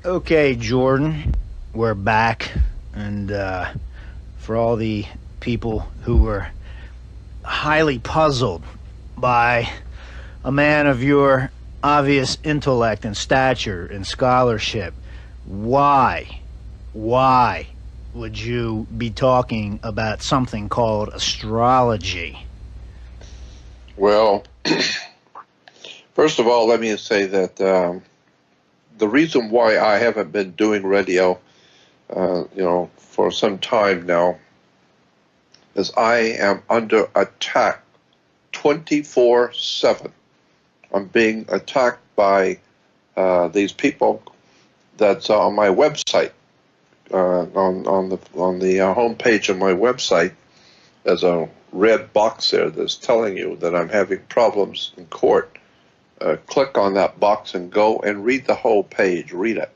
Okay, Jordan, we're back, and for all the people who were highly puzzled by a man of your obvious intellect and stature and scholarship, why would you be talking about something called astrology? Well, first of all, let me say that the reason why I haven't been doing radio, for some time now, is I am under attack 24/7. I'm being attacked by these people that's on my website, on the homepage of my website. There's a red box there that's telling you that I'm having problems in court. Click on that box and go and read the whole page. Read it.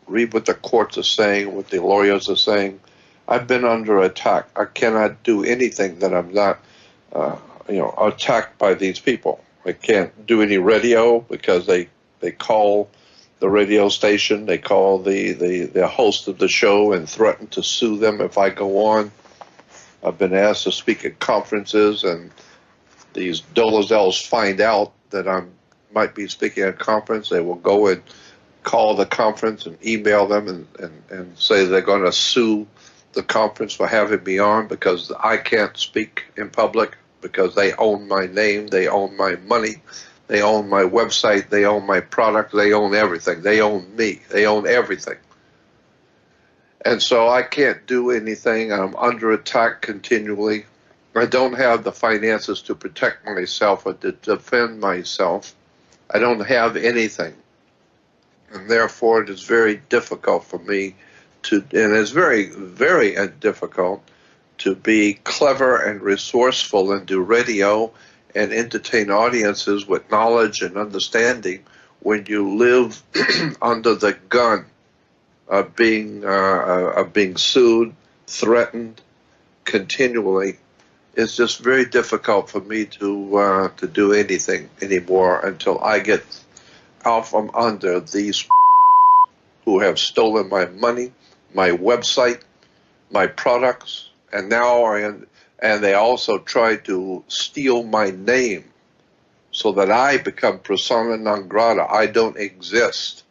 Read what the courts are saying, what the lawyers are saying. I've been under attack. I cannot do anything that I'm not, attacked by these people. I can't do any radio because they call the radio station, they call the host of the show and threaten to sue them if I go on. I've been asked to speak at conferences, and these Dolezals find out that I might be speaking at a conference. They will go and call the conference and email them and say they're going to sue the conference for having me on because I can't speak in public, because they own my name, they own my money, they own my website, they own my product, they own everything. They own me. They own everything. And so I can't do anything. I'm under attack continually. I don't have the finances to protect myself or to defend myself. I don't have anything. And therefore, it is very difficult for me and it's very, very difficult to be clever and resourceful and do radio and entertain audiences with knowledge and understanding when you live under the gun of being sued, threatened continually. It's just very difficult for me to do anything anymore until I get out from under these who have stolen my money, my website, my products, and they also try to steal my name so that I become persona non grata. I don't exist.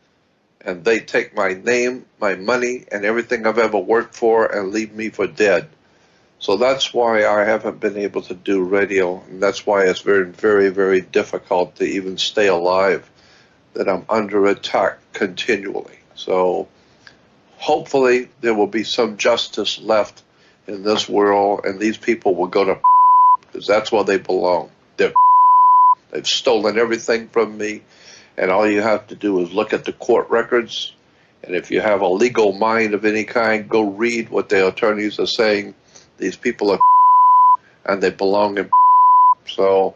And they take my name, my money, and everything I've ever worked for and leave me for dead. So that's why I haven't been able to do radio, and that's why it's very, very, very difficult to even stay alive, that I'm under attack continually. So hopefully there will be some justice left in this world, and these people will go to because that's where they belong. They've stolen everything from me. And all you have to do is look at the court records. And if you have a legal mind of any kind, go read what the attorneys are saying. These people are and they belong in. So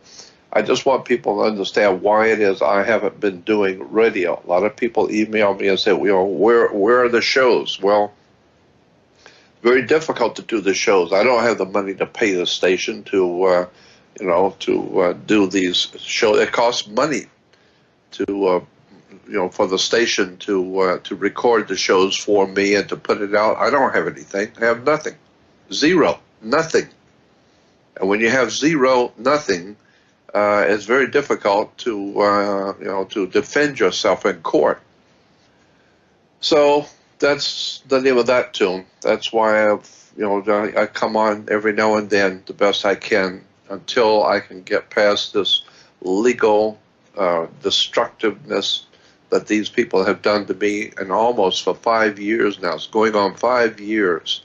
I just want people to understand why it is I haven't been doing radio. A lot of people email me and say, where are the shows? Well, it's very difficult to do the shows. I don't have the money to pay the station to do these shows. It costs money to for the station to record the shows for me and to put it out. I don't have anything. I have nothing. Zero. Nothing. And when you have zero, nothing, it's very difficult to defend yourself in court. So that's the name of that tune. That's why I come on every now and then the best I can until I can get past this legal destructiveness that these people have done to me, and almost for 5 years now. It's going on 5 years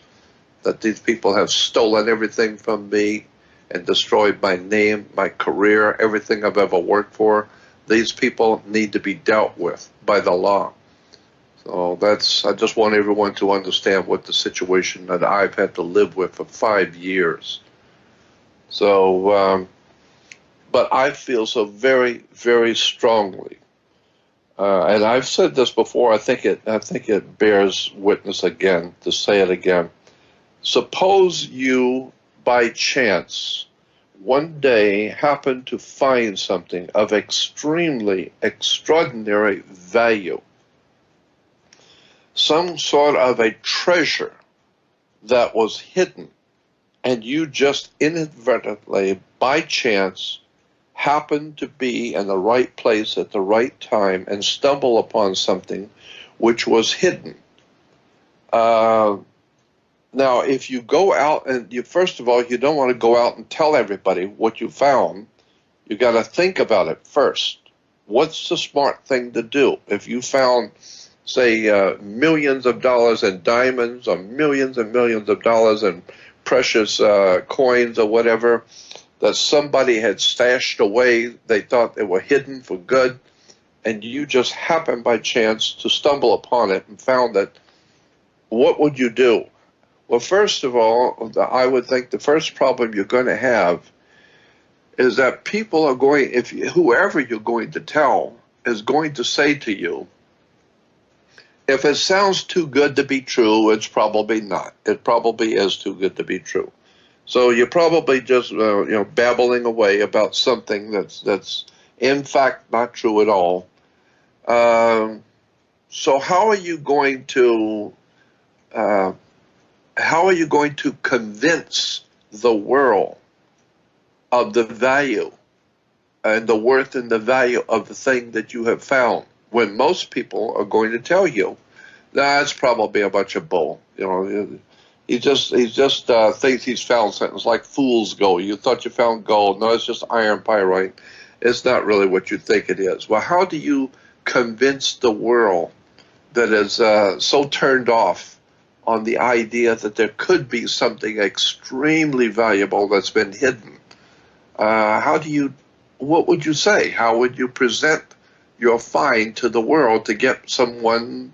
that these people have stolen everything from me and destroyed my name, my career, everything I've ever worked for. These people need to be dealt with by the law. So I just want everyone to understand what the situation that I've had to live with for 5 years. So, but I feel so very, very strongly, and I've said this before. I think it bears witness again to say it again. Suppose you, by chance, one day happen to find something of extremely extraordinary value, some sort of a treasure that was hidden, and you just inadvertently, by chance, happened to be in the right place at the right time and stumble upon something which was hidden. Now, if you go out and first of all, you don't want to go out and tell everybody what you found. You got to think about it first. What's the smart thing to do? If you found, say, millions of dollars in diamonds or millions and millions of dollars in precious coins or whatever that somebody had stashed away, they thought they were hidden for good, and you just happened by chance to stumble upon it and found it, what would you do? Well, first of all, I would think the first problem you're going to have is that people are going, whoever you're going to tell is going to say to you, if it sounds too good to be true, it's probably not. It probably is too good to be true. So you're probably just babbling away about something that's in fact not true at all. So how are you going to convince the world of the value and the worth and the value of the thing that you have found, when most people are going to tell you that's probably a bunch of bull? He just thinks he's found something. It's like fool's gold. You thought you found gold. No, it's just iron pyrite. It's not really what you think it is. Well, how do you convince the world that is so turned off on the idea that there could be something extremely valuable that's been hidden? What would you say? How would you present your find to the world to get someone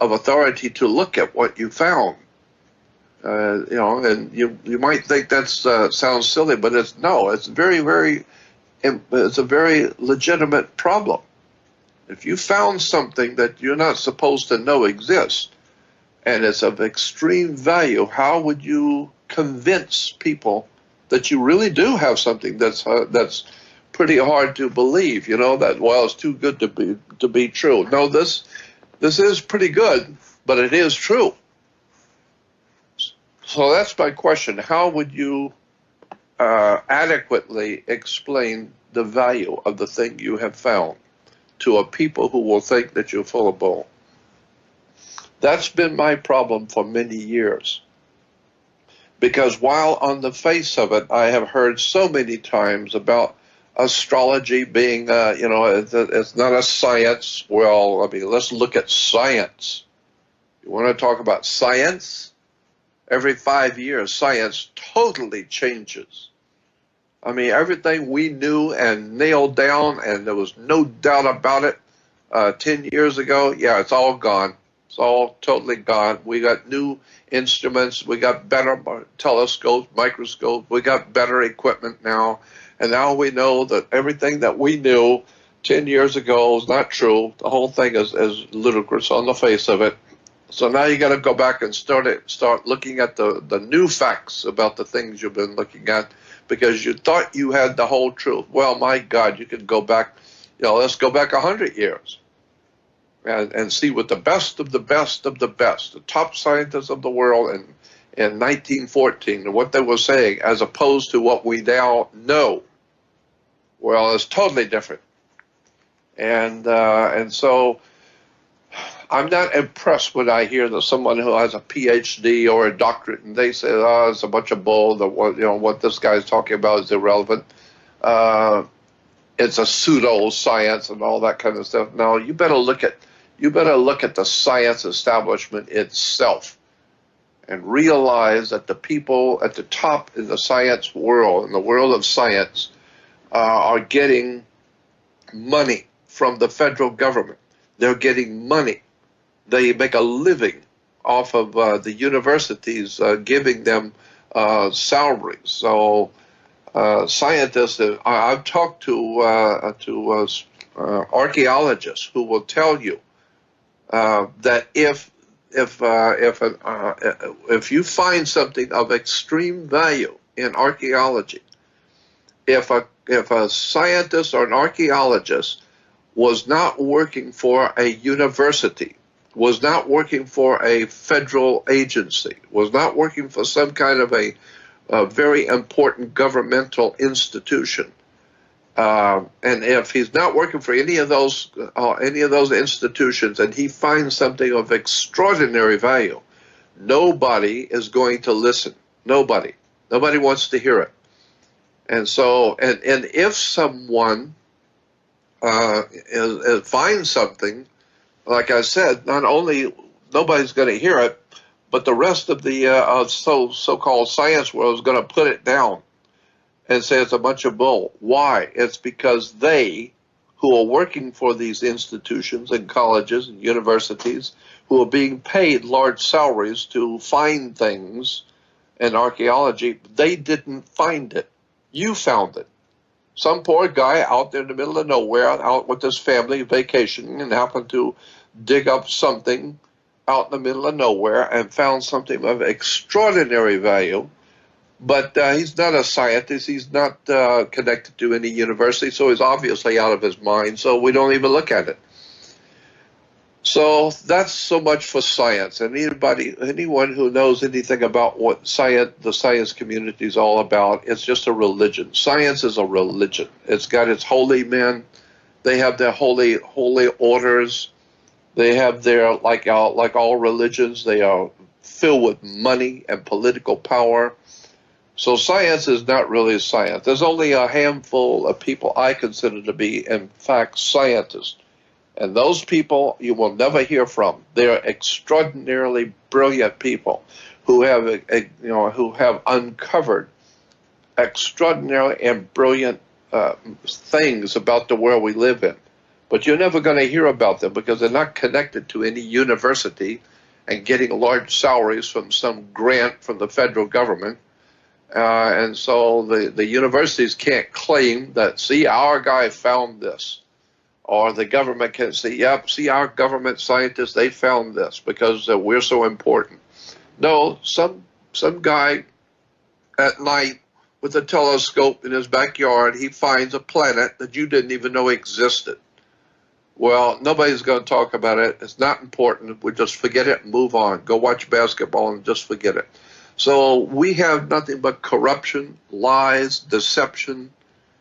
of authority to look at what you found? And you might think that sounds silly, but it's a very legitimate problem. If you found something that you're not supposed to know exists, and it's of extreme value, how would you convince people that you really do have something that's pretty hard to believe? That, well, it's too good to be true. No, this is pretty good, but it is true. So that's my question. How would you adequately explain the value of the thing you have found to a people who will think that you're full of bull? That's been my problem for many years. Because while on the face of it, I have heard so many times about astrology being, it's not a science. Well, I mean, let's look at science. You want to talk about science? Every 5 years, science totally changes. I mean, everything we knew and nailed down, and there was no doubt about it 10 years ago, yeah, it's all gone. It's all totally gone. We got new instruments. We got better telescopes, microscopes. We got better equipment now. And now we know that everything that we knew 10 years ago is not true. The whole thing is ludicrous on the face of it. So now you got to go back and start looking at the new facts about the things you've been looking at, because you thought you had the whole truth. Well, my God, you could go back, let's go back 100 years and see what the best of the best of the best, the top scientists of the world in 1914, and what they were saying, as opposed to what we now know. Well, it's totally different. And so I'm not impressed when I hear that someone who has a PhD or a doctorate and they say, "Oh, it's a bunch of bull. What this guy's talking about is irrelevant. It's a pseudo science and all that kind of stuff." No, you better look at the science establishment itself and realize that the people at the top in the science world, in the world of science, are getting money from the federal government. They're getting money. They make a living off of the universities giving them salaries. So scientists, I've talked to archaeologists who will tell you that if you find something of extreme value in archaeology, if a scientist or an archaeologist was not working for a university was not working for a federal agency, was not working for some kind of a very important governmental institution. And if he's not working for any of those institutions, and he finds something of extraordinary value, nobody is going to listen. Nobody wants to hear it. And so, and if someone finds something, like I said, not only nobody's going to hear it, but the rest of the so-called science world is going to put it down and say it's a bunch of bull. Why? It's because they, who are working for these institutions and colleges and universities, who are being paid large salaries to find things in archaeology, they didn't find it. You found it. Some poor guy out there in the middle of nowhere, out with his family vacationing, and happened to dig up something out in the middle of nowhere and found something of extraordinary value. But he's not a scientist. He's not connected to any university, so he's obviously out of his mind, so we don't even look at it. So that's so much for science. And anyone who knows anything about what the science community is all about, it's just a religion. Science is a religion. It's got its holy men. They have their holy orders. They have their, like all religions, they are filled with money and political power. So science is not really science. There's only a handful of people I consider to be, in fact, scientists. And those people you will never hear from. They're extraordinarily brilliant people who have uncovered extraordinary and brilliant things about the world we live in. But you're never going to hear about them because they're not connected to any university and getting large salaries from some grant from the federal government. And so the universities can't claim that, see, our guy found this. Or the government can say, yep, see, our government scientists, they found this because we're so important. No, some guy at night with a telescope in his backyard, he finds a planet that you didn't even know existed. Well, nobody's going to talk about it. It's not important. We just forget it and move on. Go watch basketball and just forget it. So we have nothing but corruption, lies, deception,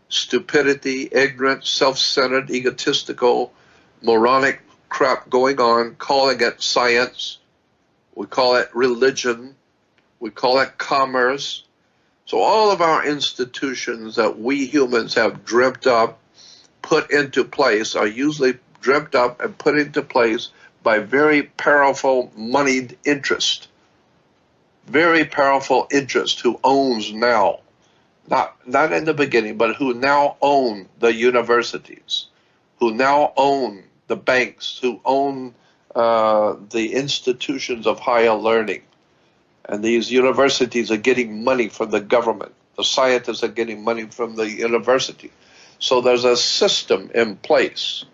stupidity, ignorance, self-centered, egotistical, moronic crap going on, calling it science. We call it religion. We call it commerce. So all of our institutions that we humans have dreamt up, put into place, are usually dreamt up and put into place by very powerful moneyed interest. Very powerful interest who owns now, not in the beginning, but who now own the universities, who now own the banks, who own the institutions of higher learning. And these universities are getting money from the government. The scientists are getting money from the university. So there's a system in place.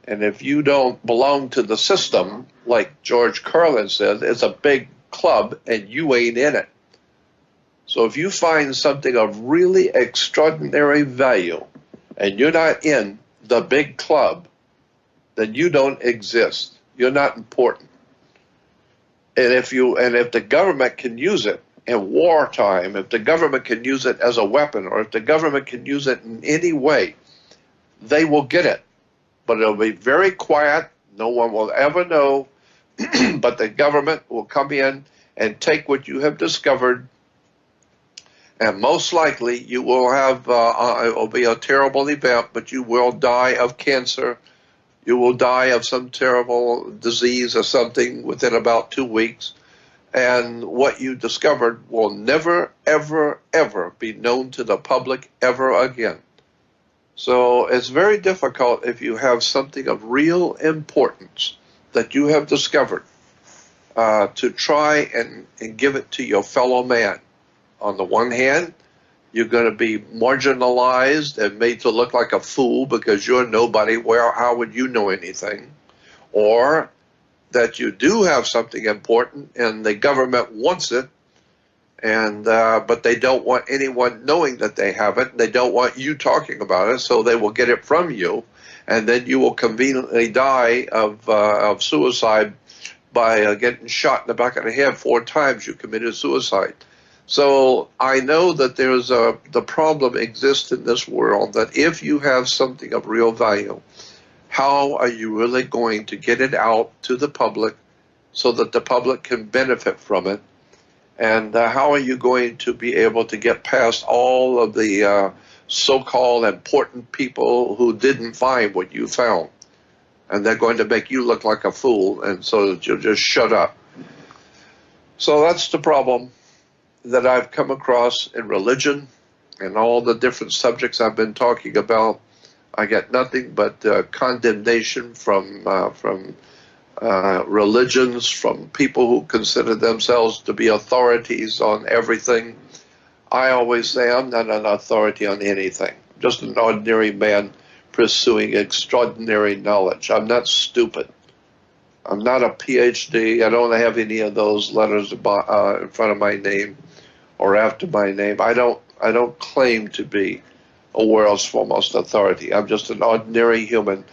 And if you don't belong to the system, like George Carlin said, it's a big club and you ain't in it. So if you find something of really extraordinary value and you're not in the big club, then you don't exist. You're not important. And if the government can use it in wartime, if the government can use it as a weapon, or if the government can use it in any way, they will get it. But it'll be very quiet. No one will ever know. But the government will come in and take what you have discovered, and most likely you will have, it will be a terrible event, but you will die of cancer. You will die of some terrible disease or something within about 2 weeks. And what you discovered will never, ever, ever be known to the public ever again. So it's very difficult if you have something of real importance that you have discovered to try and give it to your fellow man. On the one hand, you're going to be marginalized and made to look like a fool because you're nobody. How would you know anything? Or that you do have something important and the government wants it, and but they don't want anyone knowing that they have it. They don't want you talking about it, so they will get it from you, and then you will conveniently die of suicide by getting shot in the back of the head 4 times. You committed suicide. So I know that there's the problem exists in this world, that if you have something of real value, how are you really going to get it out to the public so that the public can benefit from it? And how are you going to be able to get past all of the so-called important people who didn't find what you found? And they're going to make you look like a fool, and so that you'll just shut up. So that's the problem that I've come across in religion and all the different subjects I've been talking about. I get nothing but condemnation from religions, from people who consider themselves to be authorities on everything. I always say I'm not an authority on anything. I'm just an ordinary man pursuing extraordinary knowledge. I'm not stupid. I'm not a PhD. I don't have any of those letters in front of my name or after my name. I don't claim to be a world's foremost authority. I'm just an ordinary human,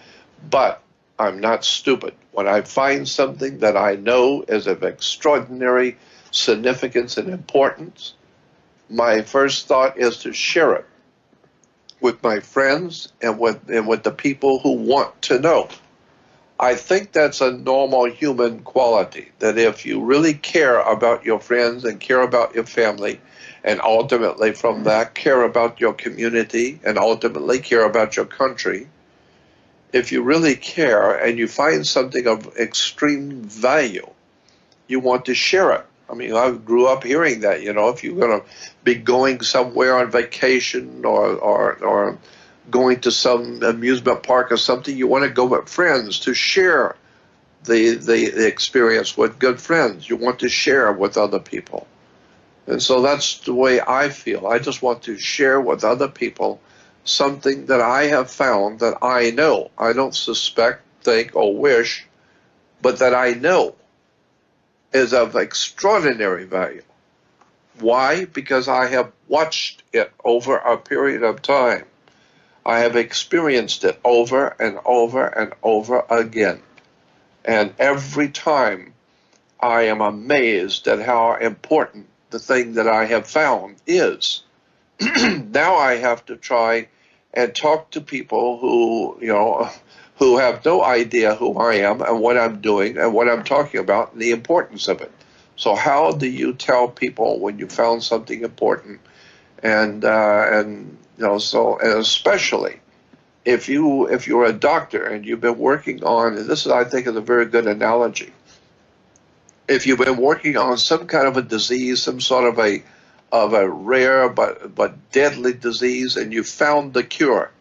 but I'm not stupid. When I find something that I know is of extraordinary significance and importance, my first thought is to share it with my friends and with the people who want to know. I think that's a normal human quality, that if you really care about your friends and care about your family, and ultimately from that care about your community and ultimately care about your country, if you really care and you find something of extreme value, you want to share it. I mean, I grew up hearing that, if you're going to be going somewhere on vacation or going to some amusement park or something, you want to go with friends to share the experience with good friends. You want to share with other people. And so that's the way I feel. I just want to share with other people something that I have found that I know. I don't suspect, think, or wish, but that I know is of extraordinary value. Why? Because I have watched it over a period of time. I have experienced it over and over and over again. And every time I am amazed at how important the thing that I have found is. Now I have to try and talk to people who have no idea who I am and what I'm doing and what I'm talking about and the importance of it. So how do you tell people when you found something important? And especially if you're a doctor and you've been working on, and this is, I think, is a very good analogy. If you've been working on some kind of a disease, some sort of a rare but deadly disease, and you found the cure.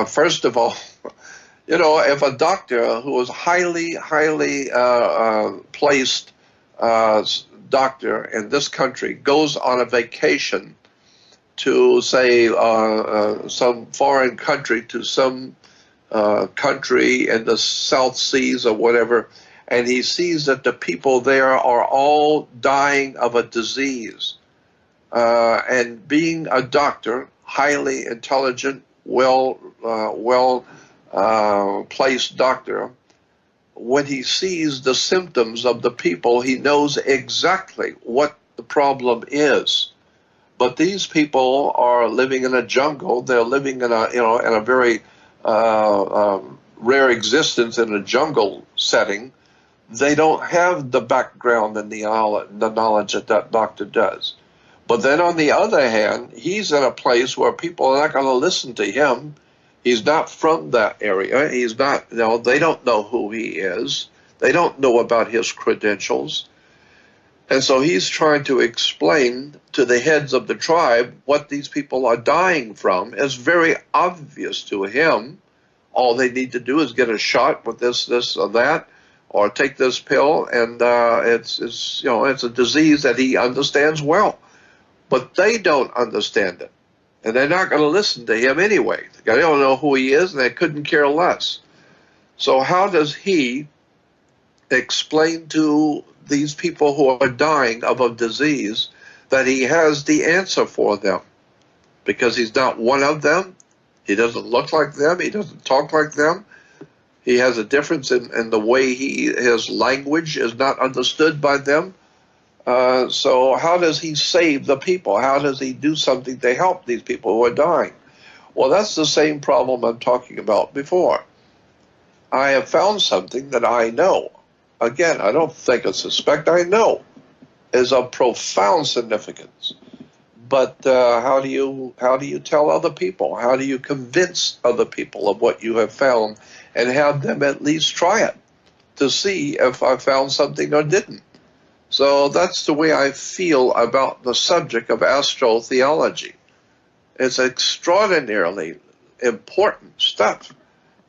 First of all, if a doctor who is highly placed doctor in this country goes on a vacation to, say, some foreign country, to some country in the South Seas or whatever, and he sees that the people there are all dying of a disease, and being a doctor, highly intelligent, placed doctor, when he sees the symptoms of the people, he knows exactly what the problem is. But these people are living in a jungle. They're living in a very rare existence in a jungle setting. They don't have the background and the knowledge that doctor does. But then on the other hand, he's in a place where people are not going to listen to him. He's not from that area. He's not, they don't know who he is. They don't know about his credentials. And so he's trying to explain to the heads of the tribe what these people are dying from. It's very obvious to him. All they need to do is get a shot with this, or that, or take this pill, and it's a disease that he understands well. But they don't understand it. And they're not going to listen to him anyway. They don't know who he is, and they couldn't care less. So how does he explain to these people who are dying of a disease that he has the answer for them, because he's not one of them. He doesn't look like them. He doesn't talk like them. He has a difference in the way his language is not understood by them. So how does he save the people? How does he do something to help these people who are dying? Well, that's the same problem I'm talking about before. I have found something that I know. Again, I don't think or suspect, I know is of profound significance. But how do you tell other people? How do you convince other people of what you have found and have them at least try it to see if I found something or didn't? So that's the way I feel about the subject of astrotheology. It's extraordinarily important stuff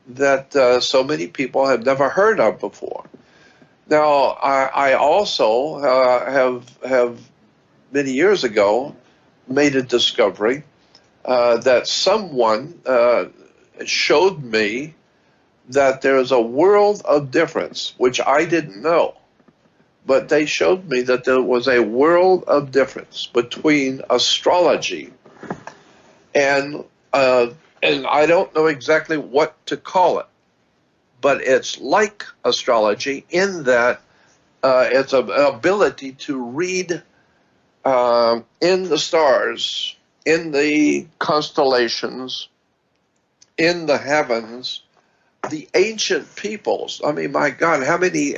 that so many people have never heard of before. Now, I also have many years ago made a discovery that someone showed me that there is a world of difference, which I didn't know. But they showed me that there was a world of difference between astrology and I don't know exactly what to call it, but it's like astrology in that it's an ability to read in the stars, in the constellations, in the heavens, the ancient peoples. I mean, my God, how many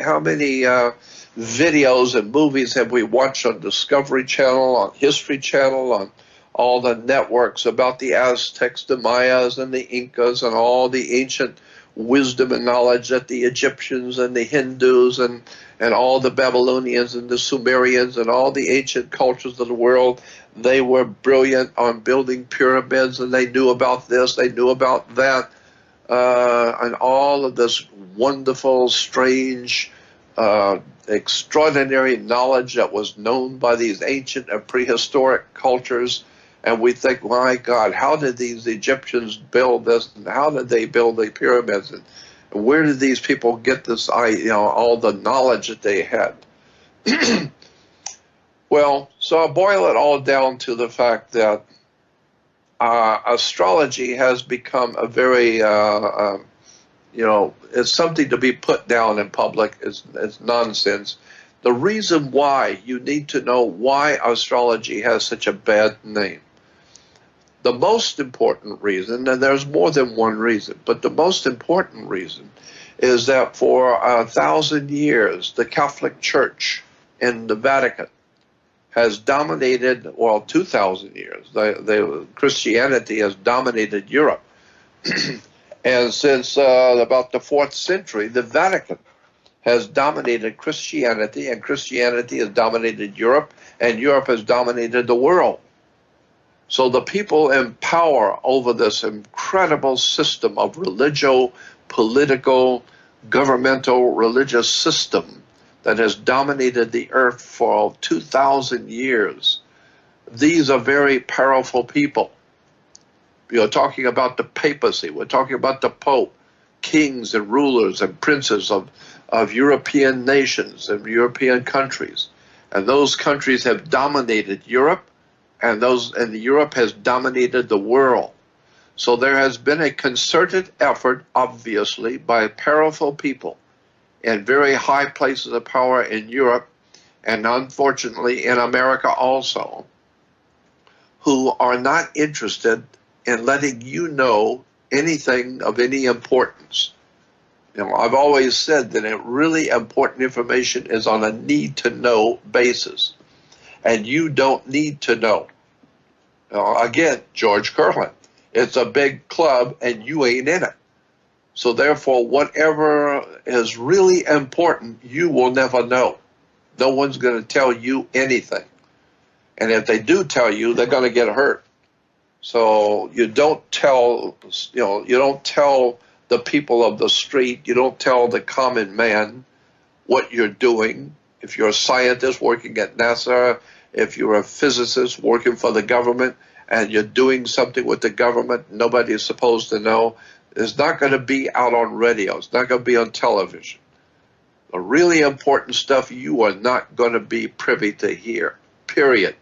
videos and movies have we watched on Discovery Channel, on History Channel, on all the networks about the Aztecs, the Mayas, and the Incas, and all the ancient wisdom and knowledge that the Egyptians and the Hindus and all the Babylonians and the Sumerians and all the ancient cultures of the world, they were brilliant on building pyramids, and they knew about this, they knew about that, and all of this wonderful, strange, extraordinary knowledge that was known by these ancient and prehistoric cultures. And we think, my God, how did these Egyptians build this? And how did they build the pyramids? And where did these people get this, all the knowledge that they had? Well, so I boil it all down to the fact that astrology has become a very, it's something to be put down in public. It's nonsense. The reason why you need to know why astrology has such a bad name. The most important reason, and there's more than one reason, but the most important reason is that for 1,000 years, the Catholic Church in the Vatican has dominated, well, 2,000 years. Christianity has dominated Europe. And since about the 4th century, the Vatican has dominated Christianity, and Christianity has dominated Europe, and Europe has dominated the world. So the people in power over this incredible system of political, governmental, religious system that has dominated the earth for 2,000 years. These are very powerful people. You're talking about the papacy. We're talking about the Pope, kings and rulers and princes of European nations and European countries. And those countries have dominated Europe, and Europe has dominated the world. So there has been a concerted effort, obviously, by powerful people in very high places of power in Europe, and unfortunately in America also, who are not interested in letting you know anything of any importance. I've always said that really important information is on a need-to-know basis. And you don't need to know. Again, George Carlin, it's a big club and you ain't in it. So therefore, whatever is really important, you will never know. No one's going to tell you anything. And if they do tell you, they're going to get hurt. So you don't tell, you don't tell the people of the street, you don't tell the common man what you're doing. If you're a scientist working at NASA, if you're a physicist working for the government and you're doing something with the government nobody is supposed to know, it's not going to be out on radio. It's not going to be on television. The really important stuff you are not going to be privy to hear, period.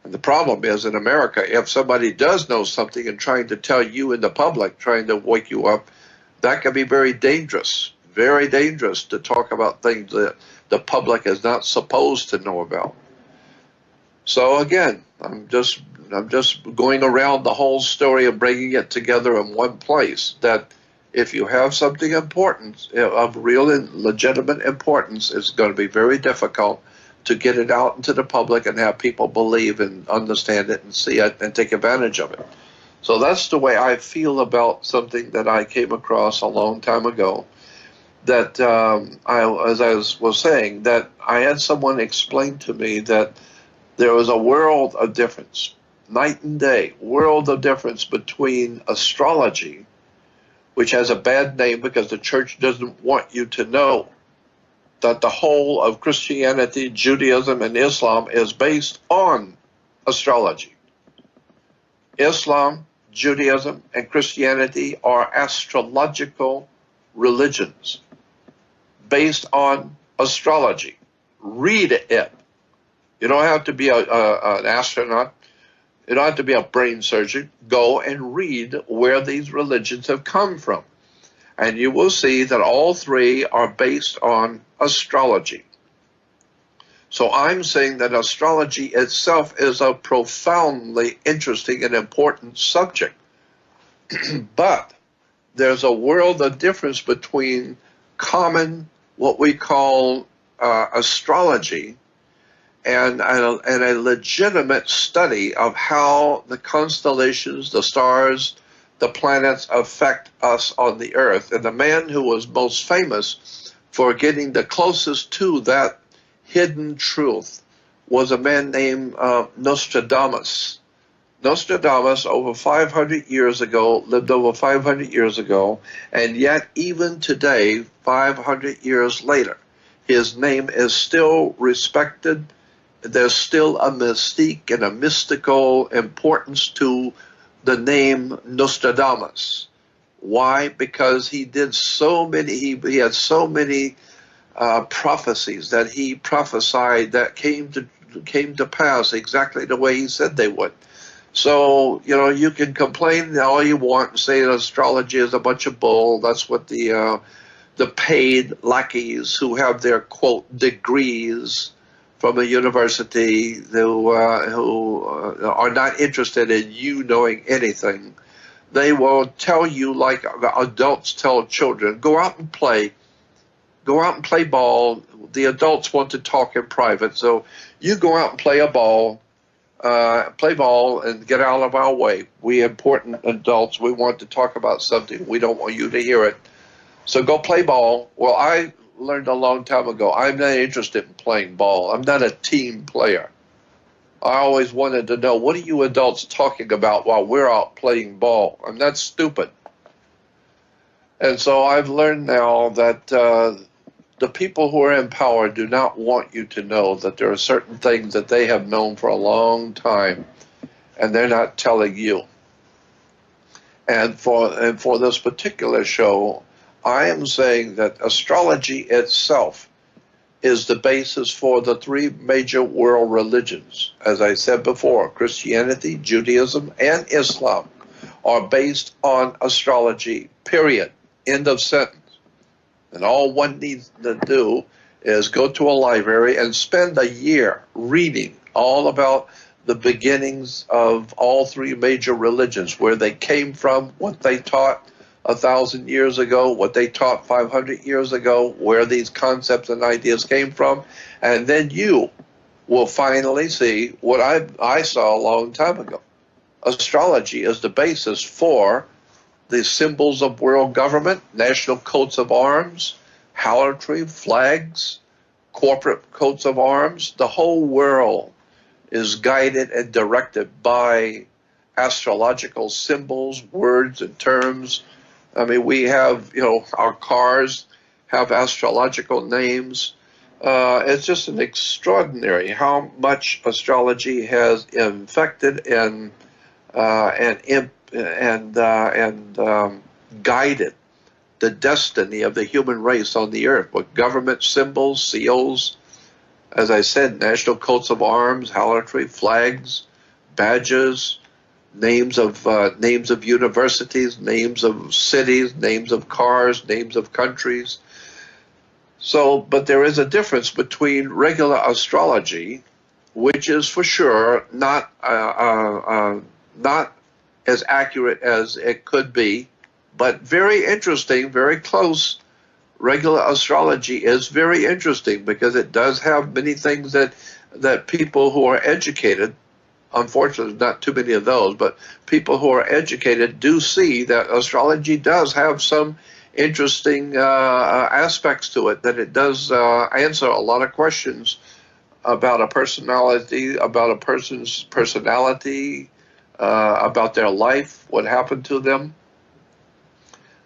And the problem is in America, if somebody does know something and trying to tell you in the public, trying to wake you up, that can be very dangerous to talk about things that the public is not supposed to know about. So again, I'm just going around the whole story and bringing it together in one place, that if you have something important, of real and legitimate importance, it's going to be very difficult to get it out into the public and have people believe and understand it and see it and take advantage of it. So that's the way I feel about something that I came across a long time ago. That as I was saying, that I had someone explain to me that there was a world of difference, night and day, world of difference between astrology, which has a bad name because the church doesn't want you to know that the whole of Christianity, Judaism, and Islam is based on astrology. Islam, Judaism, and Christianity are astrological religions based on astrology. Read it. You don't have to be an astronaut. You don't have to be a brain surgeon. Go and read where these religions have come from. And you will see that all three are based on astrology. So I'm saying that astrology itself is a profoundly interesting and important subject. But there's a world of difference between common, what we call astrology, and a legitimate study of how the constellations, the stars, the planets affect us on the earth. And the man who was most famous for getting the closest to that hidden truth was a man named Nostradamus. Nostradamus, over 500 years ago, lived over 500 years ago, and yet even today, 500 years later, his name is still respected. There's still a mystique and a mystical importance to the name Nostradamus. Why? Because he did so many, he had so many prophecies that he prophesied that came to pass exactly the way he said they would. So, you know, you can complain all you want and say that astrology is a bunch of bull. That's what the paid lackeys who have their, quote, degrees from a university who are not interested in you knowing anything. They will tell you, like adults tell children, go out and play. Go out and play ball. The adults want to talk in private, so you go out and play ball and get out of our way. We important adults, we want to talk about something. We don't want you to hear it. So go play ball. Well, I learned a long time ago, I'm not interested in playing ball. I'm not a team player. I always wanted to know, what are you adults talking about while we're out playing ball? I'm not stupid. And so I've learned now that the people who are in power do not want you to know that there are certain things that they have known for a long time, and they're not telling you. And for this particular show, I am saying that astrology itself is the basis for the three major world religions. As I said before, Christianity, Judaism, and Islam are based on astrology, period. End of sentence. And all one needs to do is go to a library and spend a year reading all about the beginnings of all three major religions, where they came from, what they taught 1,000 years ago, what they taught 500 years ago, where these concepts and ideas came from, and then you will finally see what I saw a long time ago. Astrology is the basis for the symbols of world government, national coats of arms, harlotry, flags, corporate coats of arms. The whole world is guided and directed by astrological symbols, words, and terms. I mean, we have, you know, our cars have astrological names. It's just an extraordinary how much astrology has infected and guided the destiny of the human race on the earth, with government symbols, seals, as I said, national coats of arms, harlotry, flags, badges, names of universities, names of cities, names of cars, names of countries. So, but there is a difference between regular astrology, which is for sure not as accurate as it could be, but very interesting, very close. Regular astrology is very interesting because it does have many things that people who are educated, unfortunately not too many of those, but people who are educated do see that astrology does have some interesting aspects to it, that it does answer a lot of questions about a personality, about a person's personality, about their life, what happened to them.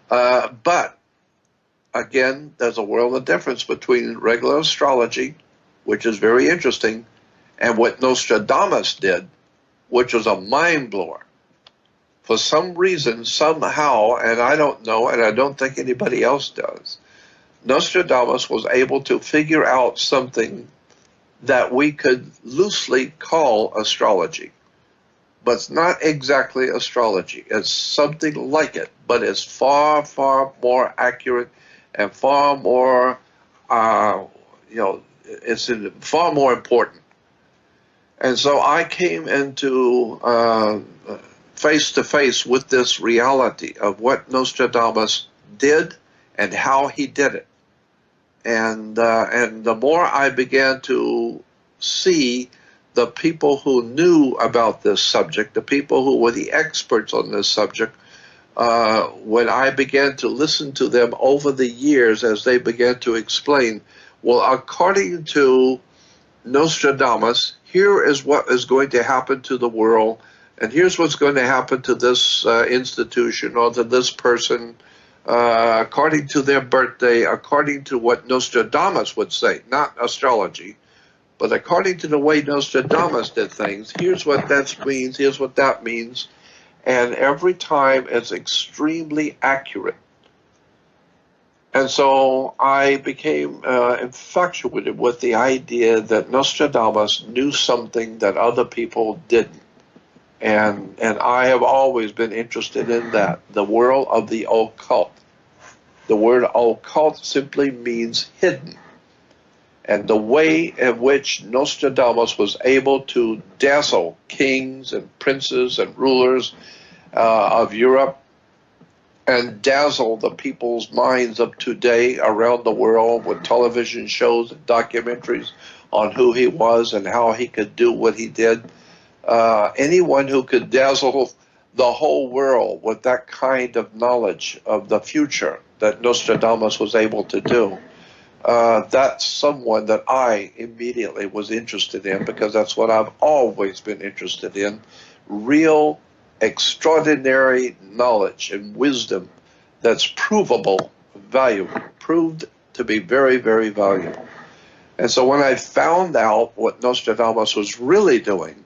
But again, there's a world of difference between regular astrology, which is very interesting, and what Nostradamus did, which was a mind blower. For some reason, somehow, and I don't know, and I don't think anybody else does, Nostradamus was able to figure out something that we could loosely call astrology. But it's not exactly astrology. It's something like it, but it's far, far more accurate and far more, it's far more important. And so I came into face to face with this reality of what Nostradamus did and how he did it. And the more I began to see the people who knew about this subject, the people who were the experts on this subject, when I began to listen to them over the years as they began to explain, well, according to Nostradamus, here is what is going to happen to the world, and here's what's going to happen to this institution or to this person, according to their birthday, according to what Nostradamus would say, not astrology, but according to the way Nostradamus did things. Here's what that means, here's what that means, and every time it's extremely accurate. And so I became infatuated with the idea that Nostradamus knew something that other people didn't. And I have always been interested in that, the world of the occult. The word occult simply means hidden. And the way in which Nostradamus was able to dazzle kings and princes and rulers of Europe and dazzle the people's minds of today around the world with television shows and documentaries on who he was and how he could do what he did. Anyone who could dazzle the whole world with that kind of knowledge of the future that Nostradamus was able to do, that's someone that I immediately was interested in, because that's what I've always been interested in, real extraordinary knowledge and wisdom that's provable, valuable, proved to be very, very valuable. And so when I found out what Nostradamus was really doing,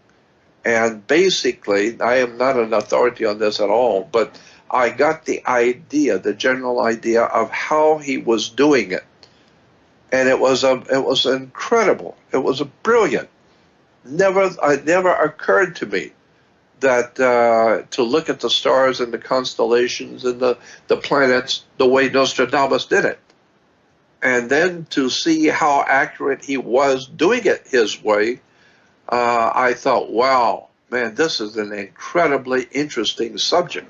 and basically, I am not an authority on this at all, but I got the idea, the general idea of how he was doing it. And it was incredible. It was brilliant. It never occurred to me that to look at the stars and the constellations and the planets the way Nostradamus did it. And then to see how accurate he was doing it his way, I thought, wow, man, this is an incredibly interesting subject.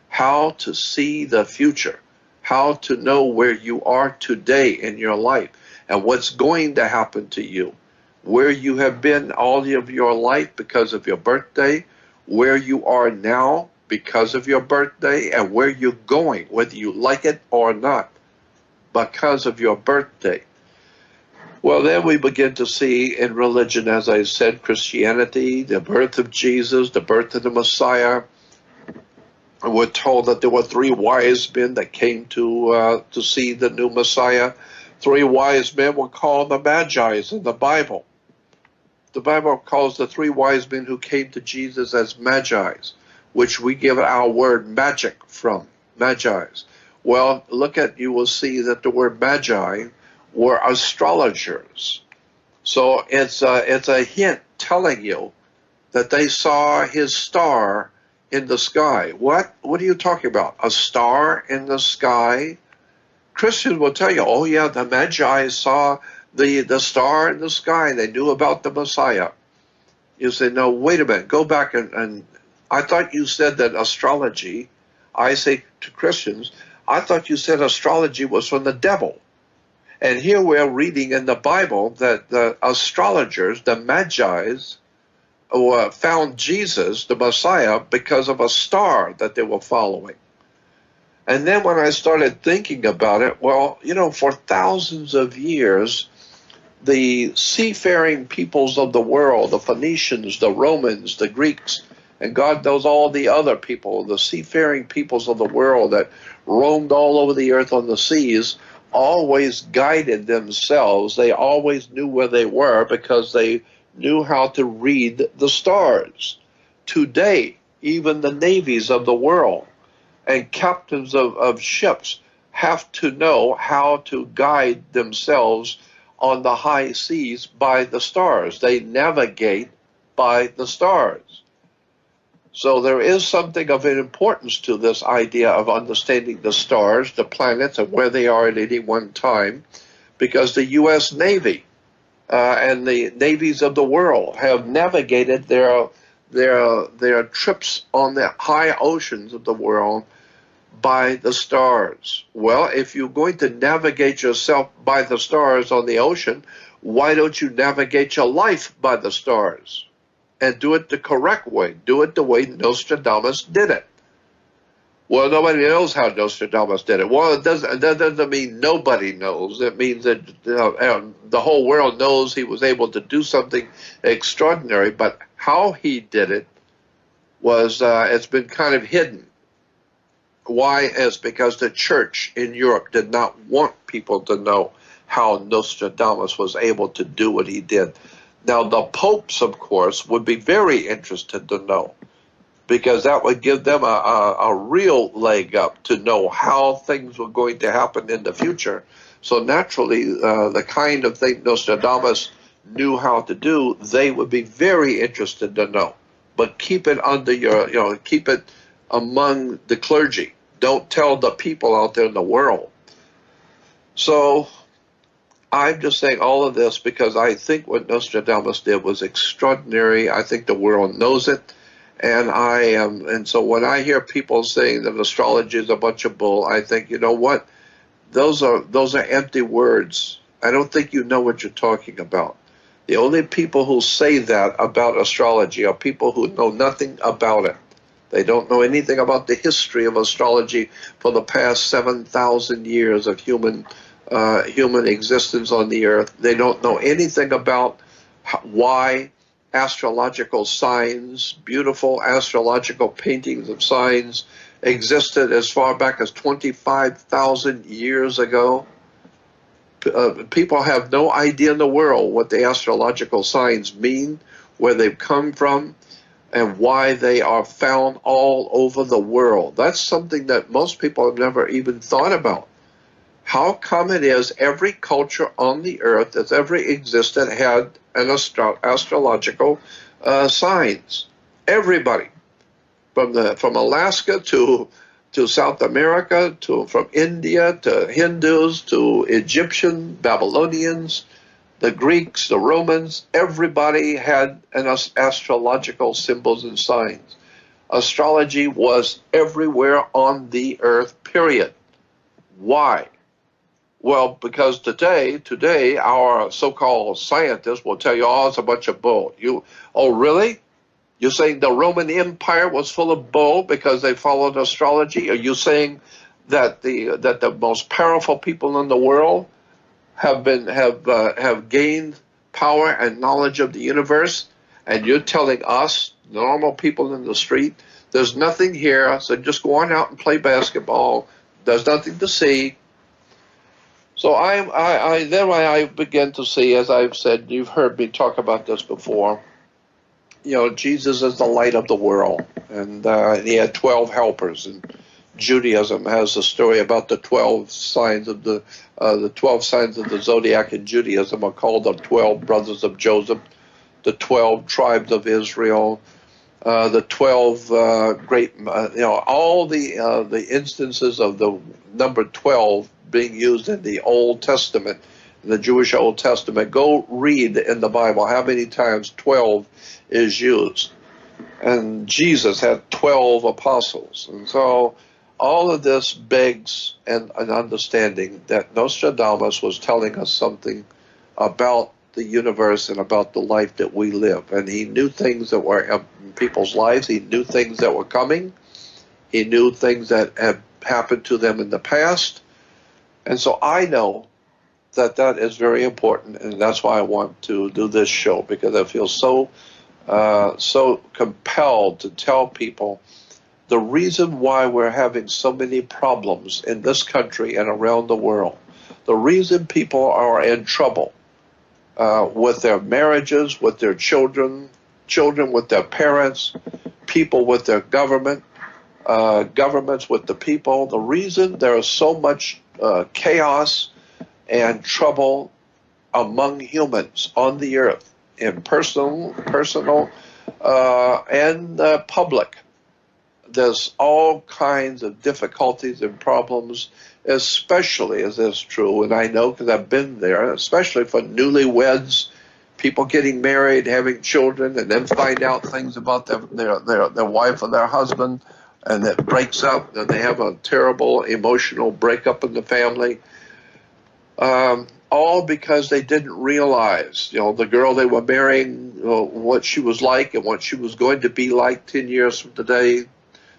How to see the future, how to know where you are today in your life and what's going to happen to you, where you have been all of your life because of your birthday, where you are now because of your birthday, and where you're going, whether you like it or not, because of your birthday. Well, then we begin to see in religion, as I said, Christianity, the birth of Jesus, the birth of the Messiah. We're told that there were 3 wise men that came to see the new Messiah. 3 wise men were called the Magi's in the Bible. The Bible calls the 3 wise men who came to Jesus as Magi's, which we give our word magic from, Magi's. Well, you will see that the word Magi were astrologers. So it's a hint telling you that they saw his star in the sky. What? What are you talking about? A star in the sky? Christians will tell you, oh yeah, the Magi saw the star in the sky. They knew about the Messiah. You say, no, wait a minute, go back and I thought you said that astrology, I say to Christians, I thought you said astrology was from the devil. And here we're reading in the Bible that the astrologers, the Magi's, found Jesus, the Messiah, because of a star that they were following. And then when I started thinking about it, well, you know, for thousands of years, the seafaring peoples of the world, the Phoenicians, the Romans, the Greeks, and God knows all the other people, the seafaring peoples of the world that roamed all over the earth on the seas, always guided themselves. They always knew where they were because they knew how to read the stars. Today, even the navies of the world and captains of ships have to know how to guide themselves on the high seas by the stars. They navigate by the stars. So there is something of an importance to this idea of understanding the stars, the planets, and where they are at any one time, because the U.S. Navy and the navies of the world have navigated their trips on the high oceans of the world by the stars. Well, if you're going to navigate yourself by the stars on the ocean, why don't you navigate your life by the stars? And do it the correct way. Do it the way Nostradamus did it. Well, nobody knows how Nostradamus did it. Well, that doesn't mean nobody knows. It means that the whole world knows he was able to do something extraordinary, but how he did it was, it's been kind of hidden. Why? Is because the church in Europe did not want people to know how Nostradamus was able to do what he did. Now, the popes, of course, would be very interested to know, because that would give them a real leg up to know how things were going to happen in the future. So naturally, the kind of thing Nostradamus knew how to do, they would be very interested to know. But keep it under your, keep it among the clergy. Don't tell the people out there in the world. So I'm just saying all of this because I think what Nostradamus did was extraordinary. I think the world knows it. And so when I hear people saying that astrology is a bunch of bull, I think, you know what? Those are empty words. I don't think you know what you're talking about. The only people who say that about astrology are people who know nothing about it. They don't know anything about the history of astrology for the past 7,000 years of human existence on the earth. They don't know anything about why astrological signs, beautiful astrological paintings of signs, existed as far back as 25,000 years ago. People have no idea in the world what the astrological signs mean, where they've come from, and why they are found all over the world. That's something that most people have never even thought about. How come it is every culture on the earth that's ever existed had an astrological signs? Everybody, from Alaska to South America, from India to Hindus to Egyptian, Babylonians, the Greeks, the Romans, everybody had an astrological symbols and signs. Astrology was everywhere on the earth, period. Why? Well, because today our so-called scientists will tell you, oh, it's a bunch of bull. Oh, really? You're saying the Roman Empire was full of bull because they followed astrology? Are you saying that the most powerful people in the world have gained power and knowledge of the universe, and you're telling us, normal people in the street, there's nothing here, so just go on out and play basketball. There's nothing to see. So then I begin to see, as I've said, you've heard me talk about this before, Jesus is the light of the world, and he had 12 helpers, and Judaism has a story about the 12 signs of the 12 signs of the zodiac in Judaism are called the 12 brothers of Joseph. the 12 tribes of Israel, the 12 great, all the instances of the number 12 being used in the Old Testament, the Jewish Old Testament. Go read in the Bible how many times 12 is used. And Jesus had 12 apostles. And so all of this begs an understanding that Nostradamus was telling us something about the universe and about the life that we live. And he knew things that were in people's lives. He knew things that were coming. He knew things that had happened to them in the past. And so I know that that is very important, and that's why I want to do this show, because I feel so compelled to tell people the reason why we're having so many problems in this country and around the world, the reason people are in trouble with their marriages, with their children, children with their parents, people with their government, governments with the people. The reason there is so much chaos and trouble among humans on the earth, in personal and public. There's all kinds of difficulties and problems, especially as is true, and I know because I've been there, especially for newlyweds, people getting married, having children, and then find out things about their wife or their husband, and it breaks up, and they have a terrible emotional breakup in the family. All because they didn't realize, the girl they were marrying, what she was like and what she was going to be like 10 years from today.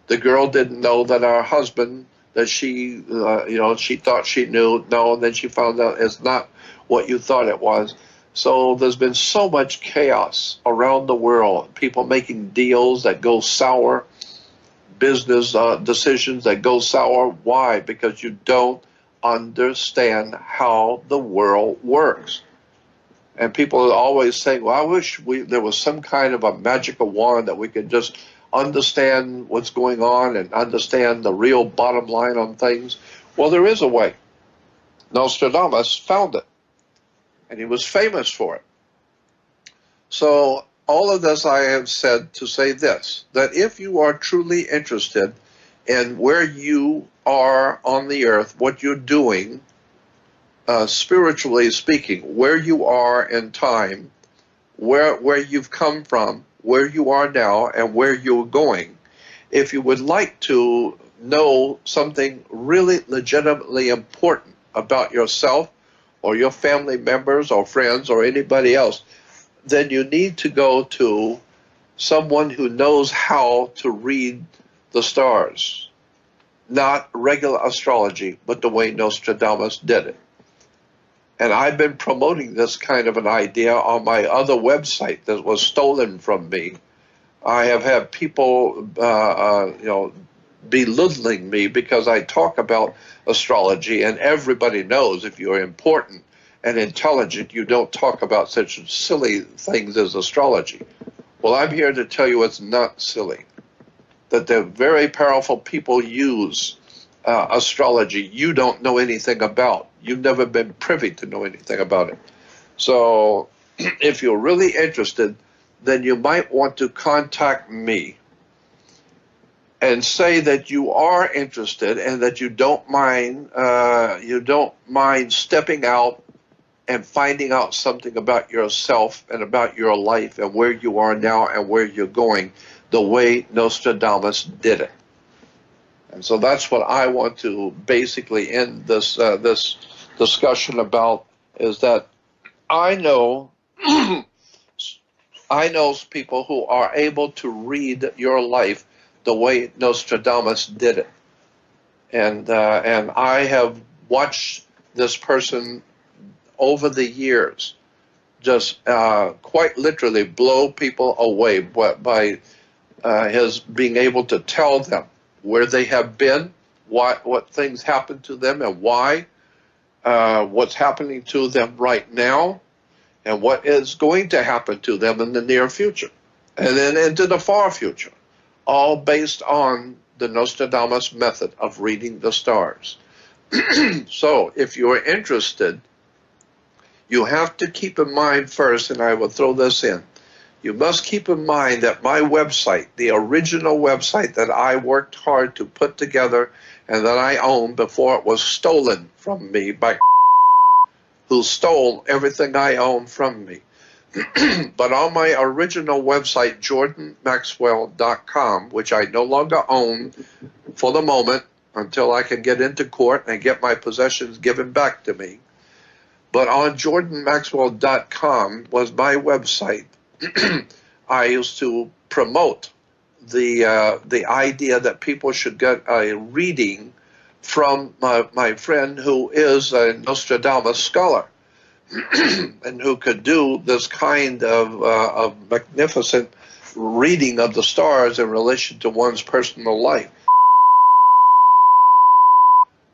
The girl didn't know that her husband, that she thought she knew, no, and then she found out it's not what you thought it was. So there's been so much chaos around the world, people making deals that go sour, business decisions that go sour. Why? Because you don't understand how the world works. And people are always saying, well, I wish there was some kind of a magical wand that we could just understand what's going on and understand the real bottom line on things. Well, there is a way. Nostradamus found it, and he was famous for it. So all of this I have said to say this, that if you are truly interested in where you are on the earth, what you're doing, spiritually speaking, where you are in time, where you've come from, where you are now, and where you're going, if you would like to know something really legitimately important about yourself or your family members or friends or anybody else, then you need to go to someone who knows how to read the stars. Not regular astrology, but the way Nostradamus did it. And I've been promoting this kind of an idea on my other website that was stolen from me. I have had people, belittling me because I talk about astrology, and everybody knows if you're important and intelligent, you don't talk about such silly things as astrology. Well, I'm here to tell you it's not silly. That the very powerful people use astrology you don't know anything about. You've never been privy to know anything about it. So if you're really interested, then you might want to contact me and say that you are interested and that you don't mind stepping out and finding out something about yourself and about your life and where you are now and where you're going, the way Nostradamus did it. And so that's what I want to basically end this this discussion about, is that I know people who are able to read your life the way Nostradamus did it. And I have watched this person over the years just quite literally blow people away by his being able to tell them where they have been, what things happened to them and why, what's happening to them right now, and what is going to happen to them in the near future, and then into the far future, all based on the Nostradamus method of reading the stars. So if you're interested, you have to keep in mind first, and I will throw this in, You must keep in mind that my website, the original website that I worked hard to put together and that I owned before it was stolen from me by who stole everything I owned from me. But on my original website, jordanmaxwell.com, which I no longer own for the moment until I can get into court and get my possessions given back to me. But on jordanmaxwell.com was my website. I used to promote the idea that people should get a reading from my friend who is a Nostradamus scholar and who could do this kind of magnificent reading of the stars in relation to one's personal life.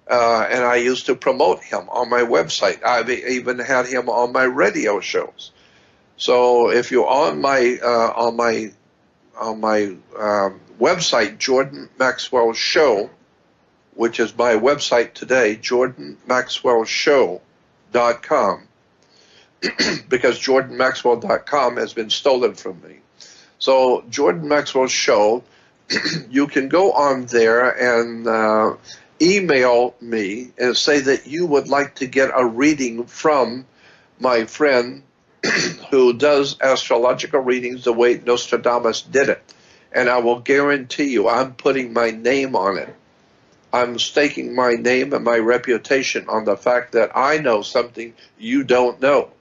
And I used to promote him on my website. I've even had him on my radio shows. So if you're on my website, Jordan Maxwell Show, which is my website today, jordanmaxwellshow.com, because jordanmaxwell.com has been stolen from me. So Jordan Maxwell Show, you can go on there and email me and say that you would like to get a reading from my friend who does astrological readings the way Nostradamus did it. And I will guarantee you I'm putting my name on it. I'm staking my name and my reputation on the fact that I know something you don't know.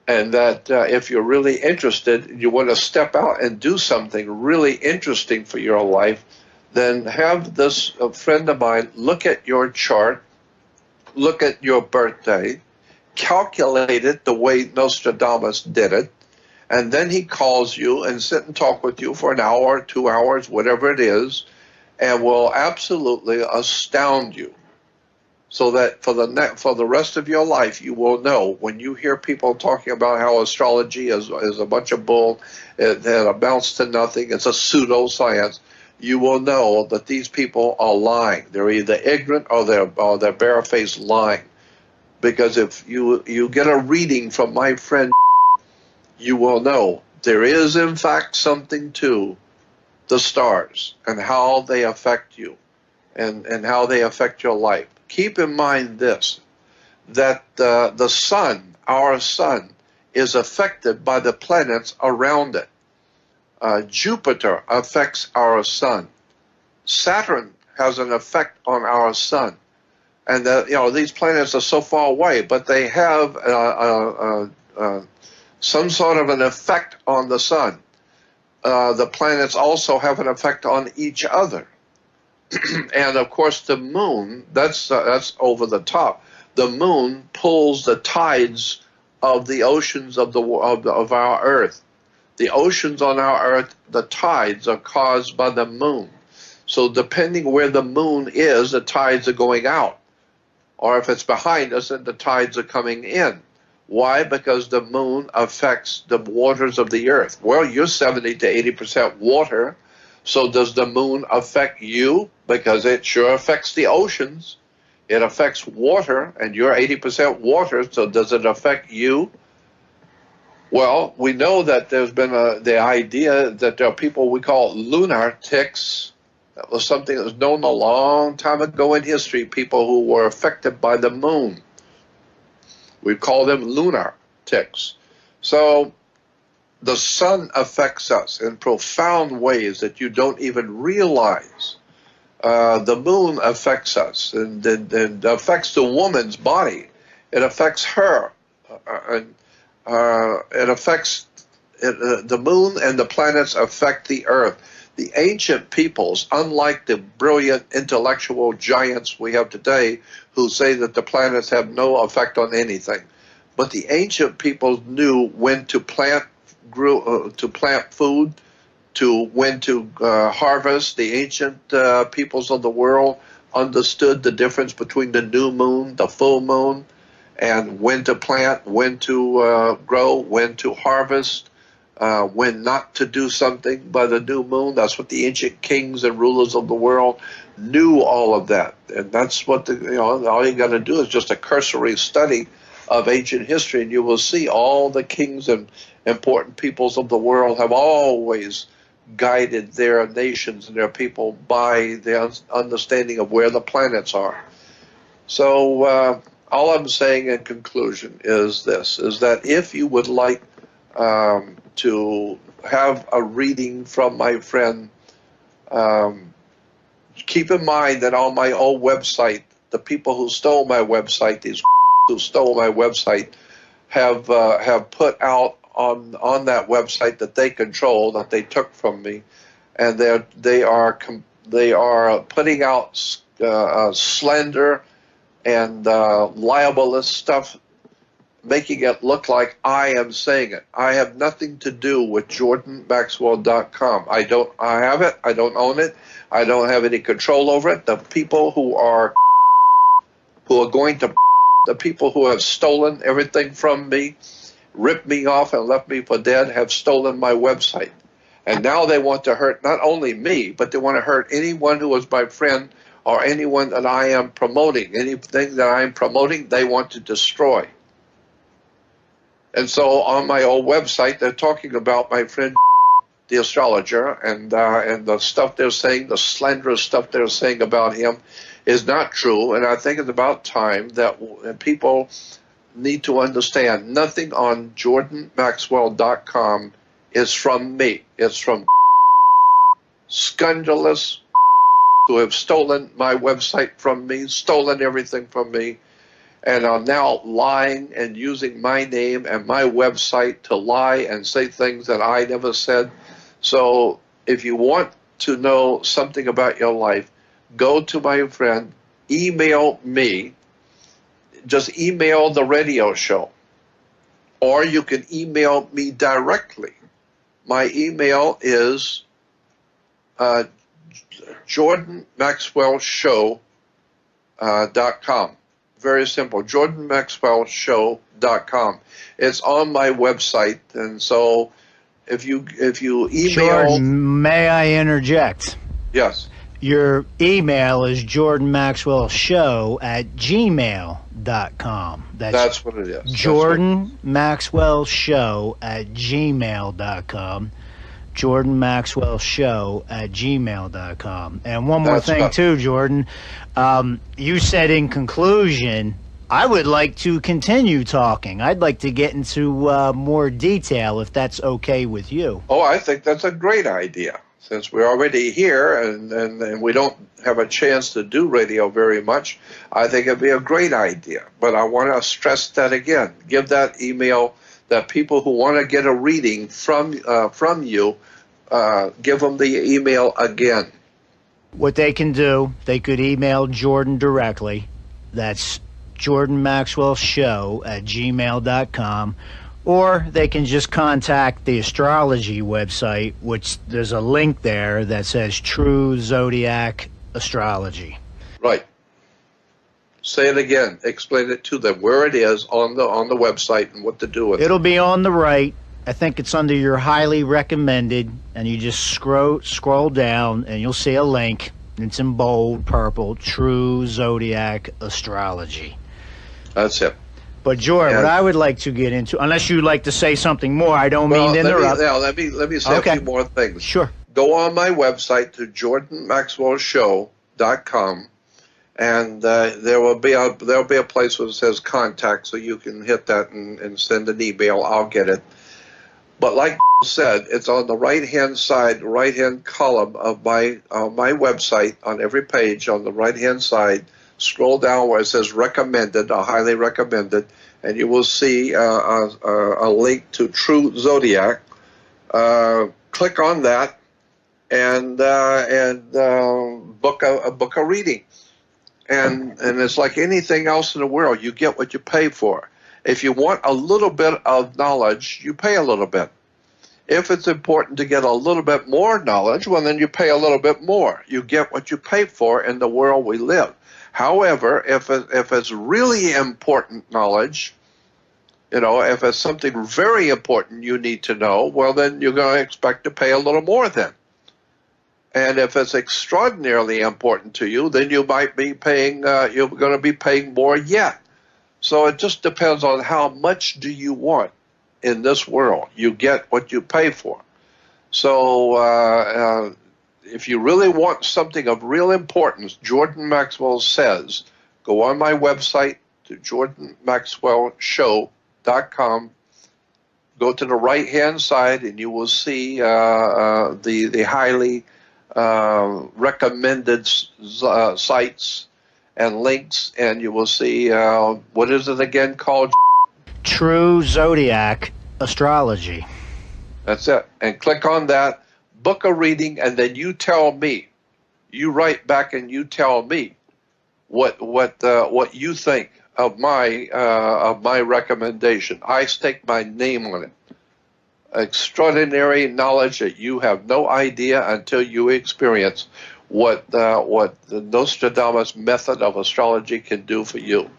And that if you're really interested, you want to step out and do something really interesting for your life, then have this friend of mine look at your chart, look at your birthday, calculate it the way Nostradamus did it, and then he calls you and sit and talk with you for an hour, 2 hours, whatever it is, and will absolutely astound you. So that for the rest of your life, you will know when you hear people talking about how astrology is a bunch of bull, it amounts to nothing, it's a pseudoscience, you will know that these people are lying. They're either ignorant or they're barefaced lying. Because if you get a reading from my friend, you will know there is in fact something to the stars and how they affect you and how they affect your life. Keep in mind this, that the sun, our sun, is affected by the planets around it. Jupiter affects our sun. Saturn has an effect on our sun. And these planets are so far away, but they have some sort of an effect on the sun. The planets also have an effect on each other. And of course the moon, that's over the top. The moon pulls the tides of the oceans of our earth. The oceans on our earth, the tides are caused by the moon. So depending where the moon is, the tides are going out. Or if it's behind us, then the tides are coming in. Why? Because the moon affects the waters of the earth. Well, you're 70 to 80% water. So does the moon affect you? Because it sure affects the oceans. It affects water, and you're 80% water, so does it affect you? Well, we know that there's been the idea that there are people we call lunatics. That was something that was known a long time ago in history, people who were affected by the moon. We call them lunatics. So the sun affects us in profound ways that you don't even realize. The moon affects us and affects the woman's body. It affects her. It affects the moon, and the planets affect the earth. The ancient peoples, unlike the brilliant intellectual giants we have today who say that the planets have no effect on anything, but the ancient peoples knew when to plant food, when to harvest. The ancient peoples of the world understood the difference between the new moon, the full moon, and when to plant, when to grow, when to harvest, when not to do something by the new moon. That's what the ancient kings and rulers of the world knew, all of that. And that's what all you got to do is just a cursory study of ancient history, and you will see all the kings and important peoples of the world have always guided their nations and their people by the understanding of where the planets are. So all I'm saying in conclusion is this, is that if you would like to have a reading from my friend, keep in mind that on my old website, the people who stole my website, these who stole my website, have put out on that website that they control, that they took from me, and they are putting out slander and libelous stuff, making it look like I am saying it. I have nothing to do with JordanMaxwell.com. I have it. I don't own it. I don't have any control over it. The people who are going to, the people who have stolen everything from me, ripped me off and left me for dead, have stolen my website. And now they want to hurt not only me, but they want to hurt anyone who is my friend or anyone that I am promoting. Anything that I am promoting, they want to destroy. And so on my old website, they're talking about my friend, the astrologer, and the stuff they're saying, the slanderous stuff they're saying about him is not true. And I think it's about time that people need to understand nothing on JordanMaxwell.com is from me. It's from scandalous who have stolen my website from me, stolen everything from me, and are now lying and using my name and my website to lie and say things that I never said. So if you want to know something about your life, go to my friend, email me, just email the radio show, or you can email me directly. My email is JordanMaxwellShow.com. Very simple, JordanMaxwellShow.com. It's on my website, and so if you email... Jordan, may I interject? Yes. Your email is jordanmaxwellshow@gmail.com. That's what it is. jordanmaxwellshow@gmail.com. jordanmaxwellshow@gmail.com. And one more thing too, Jordan. You said in conclusion, I would like to continue talking. I'd like to get into more detail if that's okay with you. Oh, I think that's a great idea. Since we're already here and we don't have a chance to do radio very much, I think it'd be a great idea. But I want to stress that again. Give that email that people who want to get a reading from you, give them the email again. What they can do, they could email Jordan directly. That's jordanmaxwellshow@gmail.com. Or they can just contact the astrology website, which there's a link there that says True Zodiac Astrology. Right. Say it again. Explain it to them where it is on the website and what to do with it. It'll be on the right. I think it's under your highly recommended, and you just scroll down and you'll see a link. It's in bold purple, True Zodiac Astrology. That's it. But Jordan, what I would like to get into, unless you'd like to say something more, I don't mean to interrupt. Let me say a few more things. Sure. Go on my website to JordanMaxwellShow.com, and there'll be a place where it says contact, so you can hit that and send an email. I'll get it. But like said, it's on the right-hand side, right-hand column of my website. On every page on the right-hand side, scroll down where it says recommended, or highly recommended, and you will see a link to True Zodiac. Click on that and book a reading. And it's like anything else in the world. You get what you pay for. If you want a little bit of knowledge, you pay a little bit. If it's important to get a little bit more knowledge, well, then you pay a little bit more. You get what you pay for in the world we live. However, if it's really important knowledge, if it's something very important you need to know, well, then you're going to expect to pay a little more then. And if it's extraordinarily important to you, then you might be paying, you're going to be paying more yet. So it just depends on how much do you want in this world. You get what you pay for. So if you really want something of real importance, Jordan Maxwell says, go on my website to jordanmaxwellshow.com. Go to the right-hand side, and you will see the highly recommended sites and links, and you will see, what is it again called? True Zodiac Astrology. That's it. And click on that, book a reading, and then you tell me. You write back and you tell me what you think of my recommendation. I stake my name on it. Extraordinary knowledge that you have no idea until you experience what the Nostradamus method of astrology can do for you.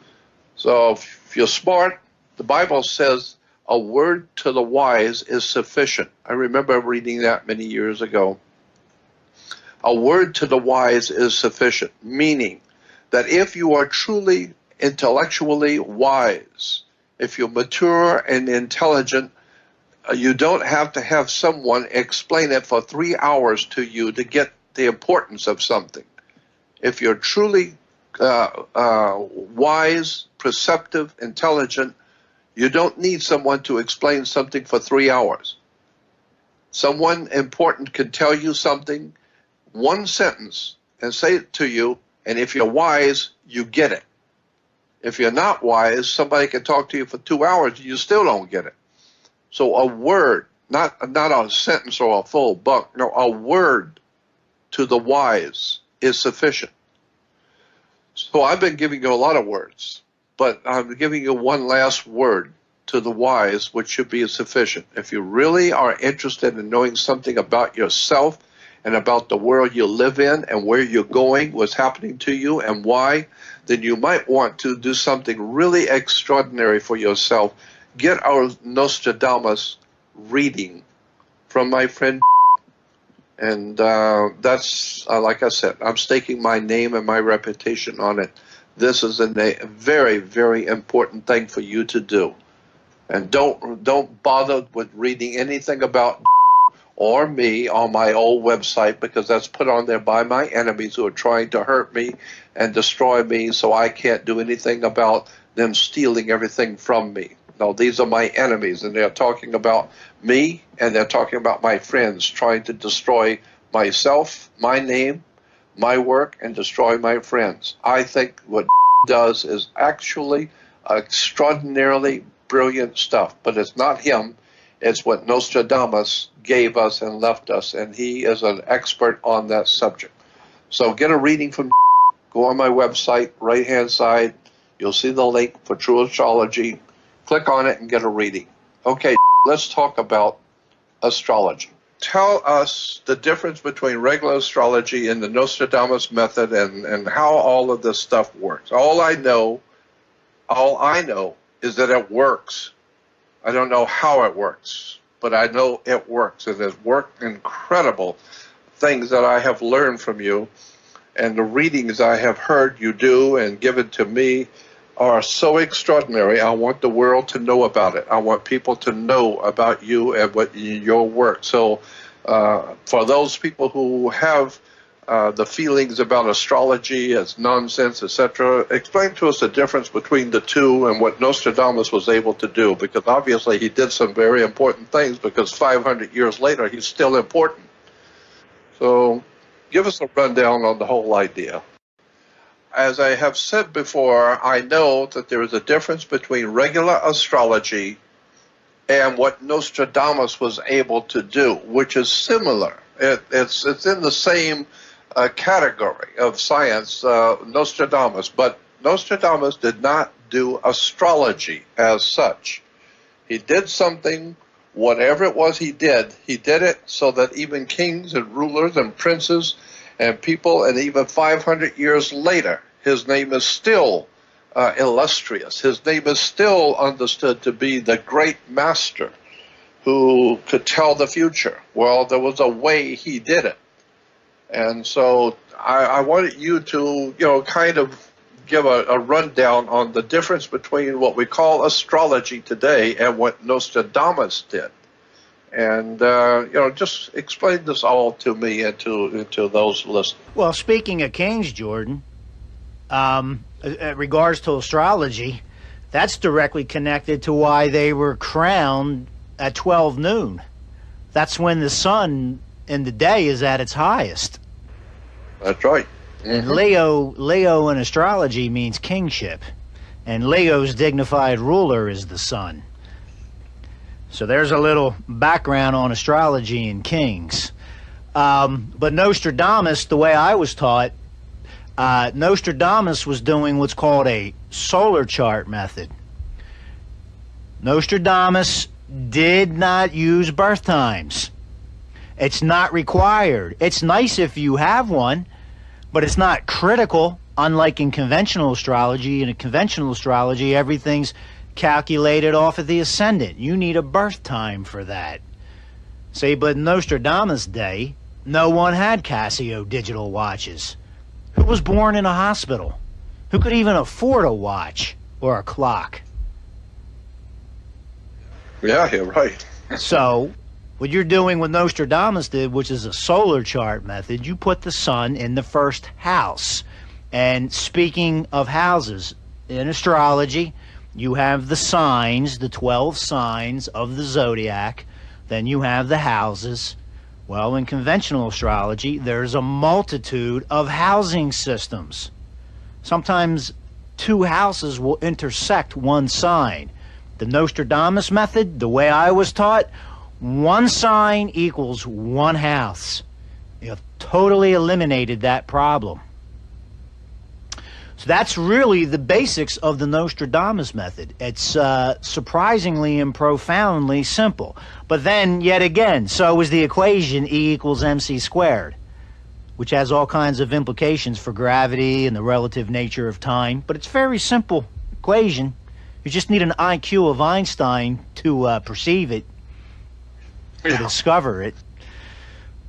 So if you're smart, the Bible says a word to the wise is sufficient. I remember reading that many years ago. A word to the wise is sufficient, meaning that if you are truly intellectually wise, if you're mature and intelligent, you don't have to have someone explain it for 3 hours to you to get the importance of something. If you're truly wise, perceptive, intelligent, you don't need someone to explain something for 3 hours. Someone important can tell you something, one sentence, and say it to you, and if you're wise, you get it. If you're not wise, somebody can talk to you for 2 hours, and you still don't get it. So a word, not a sentence or a full book, no, a word to the wise is sufficient. So I've been giving you a lot of words, but I'm giving you one last word to the wise, which should be sufficient. If you really are interested in knowing something about yourself and about the world you live in and where you're going, what's happening to you and why, then you might want to do something really extraordinary for yourself. Get our Nostradamus reading from my friend. And that's, like I said, I'm staking my name and my reputation on it. This is a very, very important thing for you to do. And don't bother with reading anything about or me on my old website, because that's put on there by my enemies who are trying to hurt me and destroy me, so I can't do anything about them stealing everything from me. No, these are my enemies, and they're talking about me, and they're talking about my friends, trying to destroy myself, my name, my work, and destroy my friends. I think what does is actually extraordinarily brilliant stuff, but it's not him. It's what Nostradamus gave us and left us, and he is an expert on that subject. So get a reading from, go on my website, right-hand side. You'll see the link for True Astrology. Click on it and get a reading. Okay, let's talk about astrology. Tell us the difference between regular astrology and the Nostradamus method, and how all of this stuff works. All I know is that it works. I don't know how it works, but I know it works. It has worked incredible things that I have learned from you, and the readings I have heard you do and given to me are so extraordinary. I want the world to know about it. I want people to know about you and what your work. So for those people who have the feelings about astrology as nonsense, etc., explain to us the difference between the two and what Nostradamus was able to do, because obviously he did some very important things, because 500 years later he's still important. So give us a rundown on the whole idea. As I have said before, I know that there is a difference between regular astrology and what Nostradamus was able to do, which is similar. It's in the same category of science, Nostradamus, but Nostradamus did not do astrology as such. He did something, whatever it was he did it so that even kings and rulers and princes and people, and even 500 years later, his name is still illustrious. His name is still understood to be the great master who could tell the future. Well, there was a way he did it. And so I wanted you to, kind of give a rundown on the difference between what we call astrology today and what Nostradamus did. And, just explain this all to me and to those listening. Well, speaking of kings, Jordan, regards to astrology, that's directly connected to why they were crowned at 12 noon. That's when the sun in the day is at its highest. That's right. And Leo in astrology means kingship. And Leo's dignified ruler is the sun. So there's a little background on astrology and kings. But Nostradamus, the way I was taught, Nostradamus was doing what's called a solar chart method. Nostradamus did not use birth times. It's not required. It's nice if you have one, but it's not critical, unlike in conventional astrology. In conventional astrology, everything's calculated off of the ascendant. You need a birth time for that. See, but in Nostradamus' day, no one had Casio digital watches. Who was born in a hospital? Who could even afford a watch or a clock? Yeah, you're right. So, what you're doing what Nostradamus did, which is a solar chart method, you put the sun in the first house. And speaking of houses, in astrology, you have the signs, the 12 signs of the zodiac. Then you have the houses. Well, in conventional astrology, there's a multitude of housing systems. Sometimes two houses will intersect one sign. The Nostradamus method, the way I was taught, one sign equals one house. You've totally eliminated that problem. So that's really the basics of the Nostradamus method. It's surprisingly and profoundly simple. But then, yet again, so is the equation E equals mc squared, which has all kinds of implications for gravity and the relative nature of time. But it's a very simple equation. You just need an IQ of Einstein to perceive it, to discover it.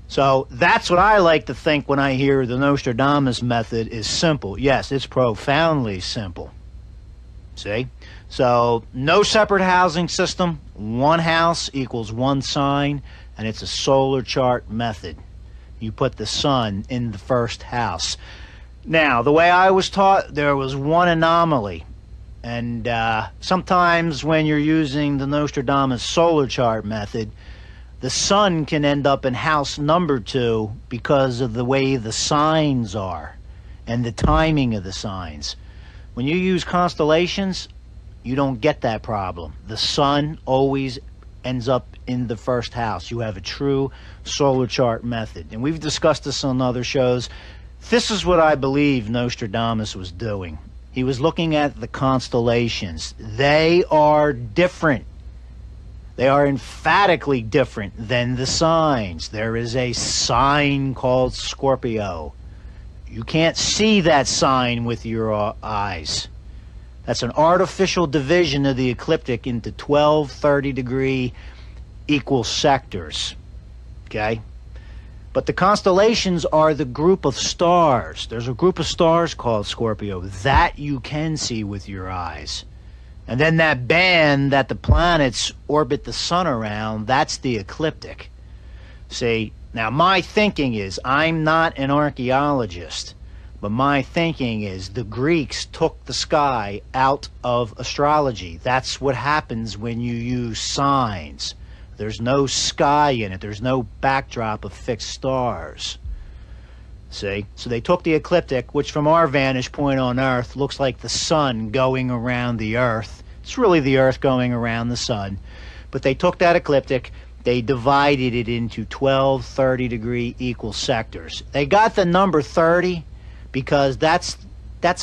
So that's what I like to think when I hear the Nostradamus method is simple. Yes, it's profoundly simple. See? So no separate housing system, one house equals one sign, and it's a solar chart method. You put the sun in the first house. Now, the way I was taught, there was one anomaly. And sometimes when you're using the Nostradamus solar chart method, the sun can end up in house number 2 because of the way the signs are and the timing of the signs. When you use constellations, you don't get that problem. The sun always ends up in the first house. You have a true solar chart method. And we've discussed this on other shows. This is what I believe Nostradamus was doing. He was looking at the constellations. They are different. They are emphatically different than the signs. There is a sign called Scorpio. You can't see that sign with your eyes. That's an artificial division of the ecliptic into 12 30-degree equal sectors. Okay? But the constellations are the group of stars. There's a group of stars called Scorpio that you can see with your eyes. And then that band that the planets orbit the sun around, that's the ecliptic. See, now my thinking is, I'm not an archaeologist, but my thinking is the Greeks took the sky out of astrology. That's what happens when you use signs. There's no sky in it. There's no backdrop of fixed stars. See? So they took the ecliptic, which from our vantage point on Earth looks like the sun going around the Earth. It's really the Earth going around the sun. But they took that ecliptic, they divided it into 12 30-degree equal sectors. They got the number 30 because that's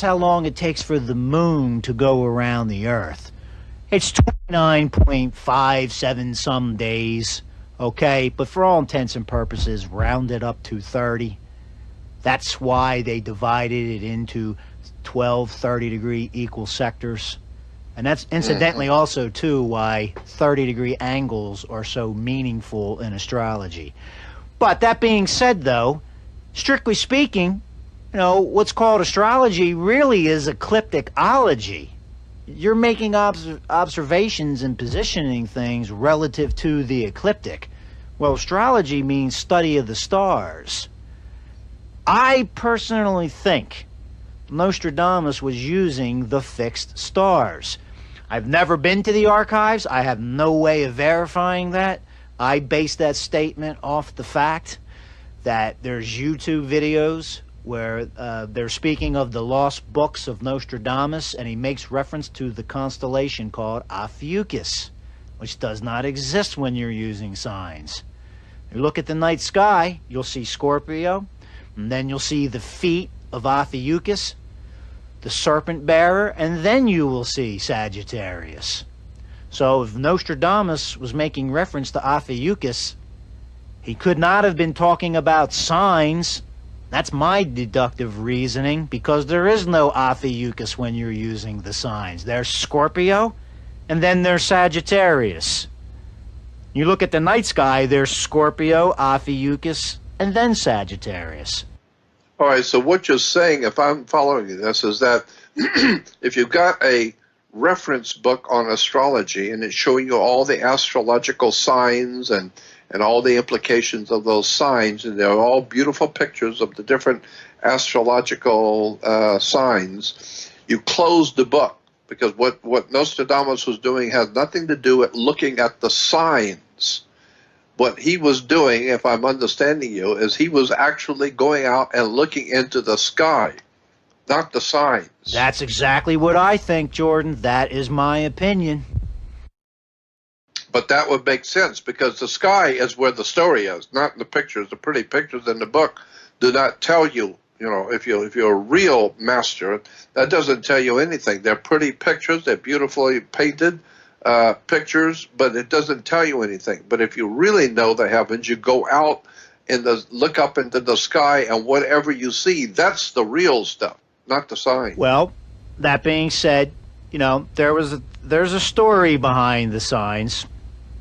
how long it takes for the moon to go around the Earth. It's 29.57 some days, okay? But for all intents and purposes, round it up to 30. That's why they divided it into 12 30-degree equal sectors. And that's incidentally also, too, why 30-degree angles are so meaningful in astrology. But that being said, though, strictly speaking, You know, what's called astrology really is ecliptic-ology. You're making observations and positioning things relative to the ecliptic. Well, astrology means study of the stars. I personally think Nostradamus was using the fixed stars. I've never been to the archives. I have no way of verifying that. I base that statement off the fact that there's YouTube videos where they're speaking of the lost books of Nostradamus, and he makes reference to the constellation called Ophiuchus, which does not exist when you're using signs. You look at the night sky, you'll see Scorpio, and then you'll see the feet of Ophiuchus, the serpent bearer, and then you will see Sagittarius. So if Nostradamus was making reference to Ophiuchus, he could not have been talking about signs. That's my deductive reasoning, because there is no Ophiuchus when you're using the signs. There's Scorpio, and then there's Sagittarius. You look at the night sky, there's Scorpio, Ophiuchus, and then Sagittarius. All right, so what you're saying, if I'm following this, is that if you've got a reference book on astrology and it's showing you all the astrological signs and all the implications of those signs, and they're all beautiful pictures of the different astrological signs, you close the book, because what Nostradamus was doing has nothing to do with looking at the signs. What he was doing, if I'm understanding you, is he was actually going out and looking into the sky, not the signs. That's exactly what I think, Jordan. That is my opinion. But that would make sense, because the sky is where the story is, not the pictures. The pretty pictures in the book do not tell you, you know, if you're a real master, that doesn't tell you anything. They're pretty pictures, they're beautifully painted pictures, but it doesn't tell you anything. But if you really know the heavens, you go out and look up into the sky, and whatever you see, that's the real stuff, not the sign. Well, that being said, you know, there's a story behind the signs.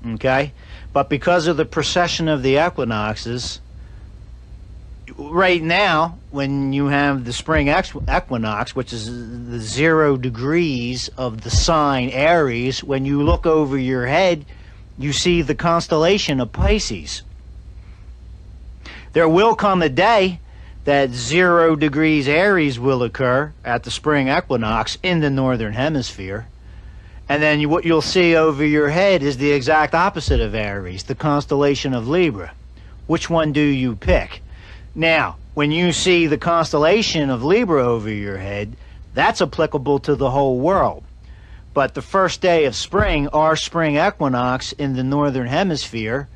Okay, but because of the precession of the equinoxes, right now, when you have the spring equinox, which is the 0 degrees of the sign Aries, when you look over your head, you see the constellation of Pisces. There will come a day that 0 degrees Aries will occur at the spring equinox in the northern hemisphere. And then what you'll see over your head is the exact opposite of Aries, the constellation of Libra. Which one do you pick? Now, when you see the constellation of Libra over your head, that's applicable to the whole world. But the first day of spring, our spring equinox in the northern hemisphere,